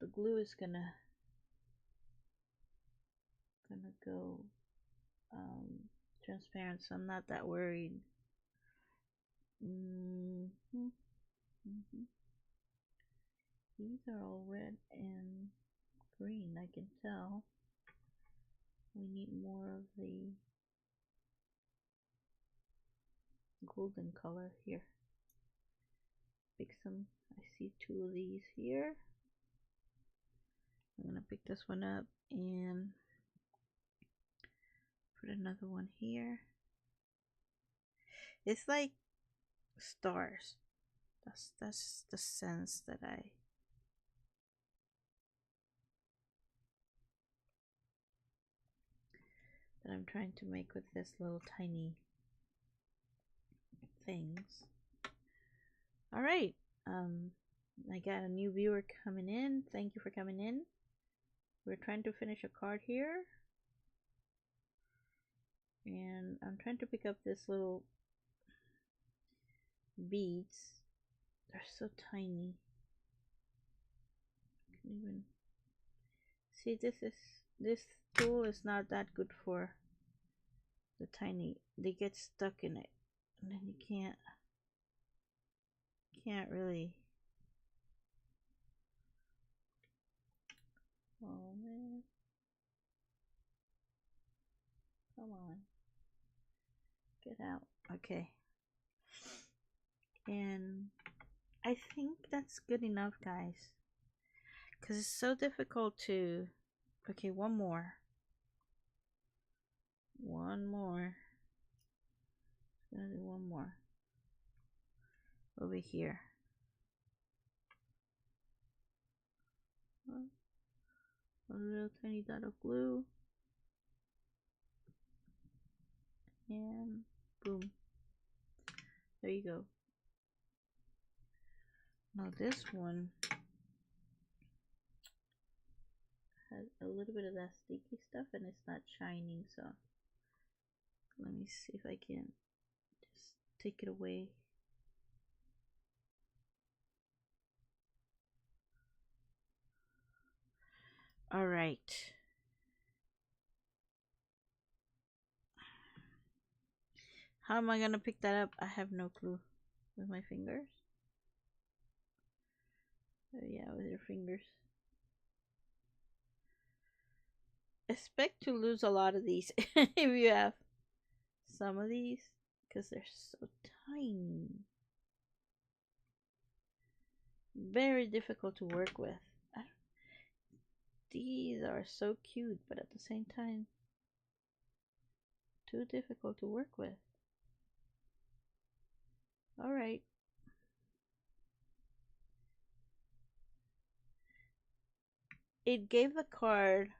[SPEAKER 1] The glue is gonna go transparent, so I'm not that worried. These are all red and green, I can tell. We need more of the golden color here. Pick some. I see two of these here. I'm gonna pick this one up and put another one here. It's like stars. That's the sense that I'm trying to make with this little tiny things. All right. I got a new viewer coming in. Thank you for coming in. We're trying to finish a card here. And I'm trying to pick up this little beads. They're so tiny. I can even see this tool is not that good for the tiny. They get stuck in it, and then you can't really. Oh man, come on, get out. Okay, and I think that's good enough, guys, because it's so difficult to. Okay, one more. Gonna do one more over here. A little tiny dot of glue, and boom, there you go. Now this one, has a little bit of that sticky stuff and it's not shining, so let me see if I can just take it away. All right. How am I gonna pick that up? I have no clue. With my fingers? Oh yeah, with your fingers. Expect to lose a lot of these if you have some of these, because they're so tiny. Very difficult to work with. These are so cute, but at the same time, too difficult to work with. Alright. It gave the card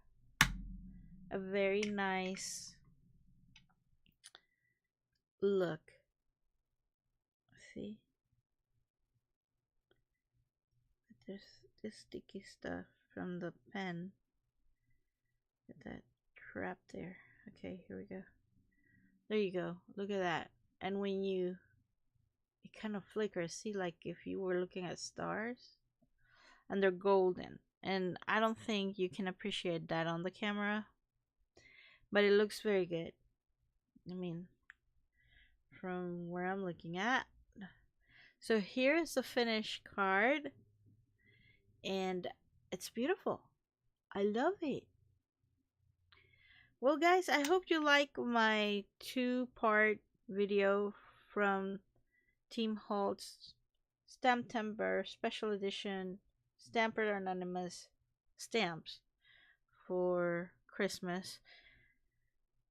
[SPEAKER 1] a very nice look. See? There's this sticky stuff from the pen. Get that trap there. Okay, here we go. There you go. Look at that. And when you, it kind of flickers. See, like if you were looking at stars, and they're golden. And I don't think you can appreciate that on the camera, but it looks very good. I mean, from where I'm looking at. So here's the finished card, and it's beautiful. I love it. Well guys, I hope you like my 2-part video from Tim Holtz Stamptember Special Edition Stamper Anonymous stamps for Christmas.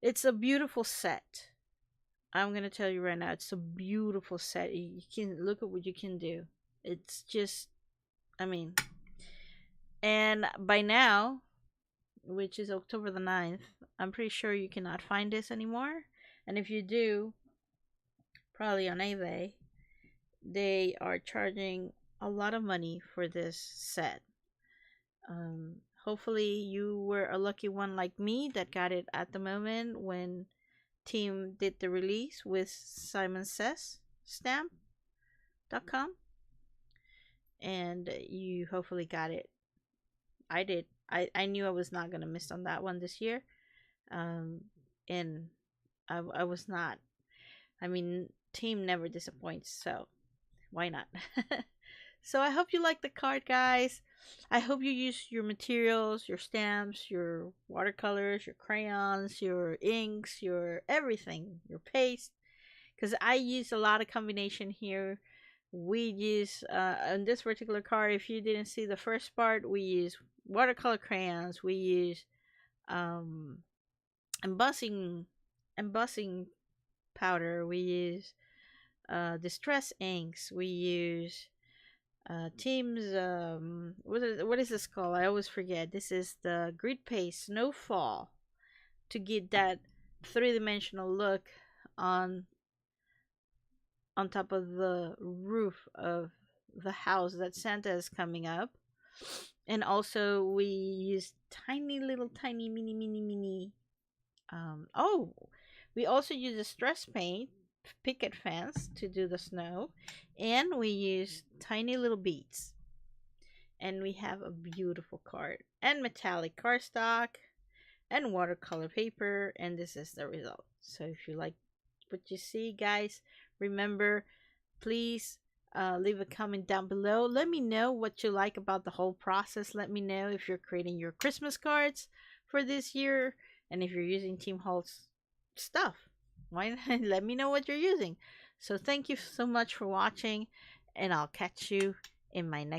[SPEAKER 1] It's a beautiful set. I'm gonna tell you right now, it's a beautiful set. You can look at what you can do. It's just, I mean, and by now, which is October the 9th, I'm pretty sure you cannot find this anymore. And if you do, probably on eBay, they are charging a lot of money for this set. Hopefully you were a lucky one like me that got it at the moment when Tim did the release with Simon Says Stamp.com, and you hopefully got it. I did. I knew I was not gonna miss on that one this year, and I was not. I mean, Tim never disappoints, so why not? So I hope you like the card, guys. I hope you use your materials, your stamps, your watercolors, your crayons, your inks, your everything, your paste, because I use a lot of combination here. We use on this particular card, if you didn't see the first part, we use watercolor crayons, we use embossing powder, we use distress inks, we use Tim's what is this called? I always forget. This is the grid paste Snowfall to get that 3-dimensional look on top of the roof of the house that Santa is coming up. And also we use tiny mini oh, we also use a stress paint picket fence to do the snow, and we use tiny little beads, and we have a beautiful card and metallic cardstock and watercolor paper, and this is the result. So if you like what you see, guys, remember, please leave a comment down below. Let me know what you like about the whole process. Let me know if you're creating your Christmas cards for this year, and if you're using Tim Holtz stuff, why not? Let me know what you're using. So thank you so much for watching, and I'll catch you in my next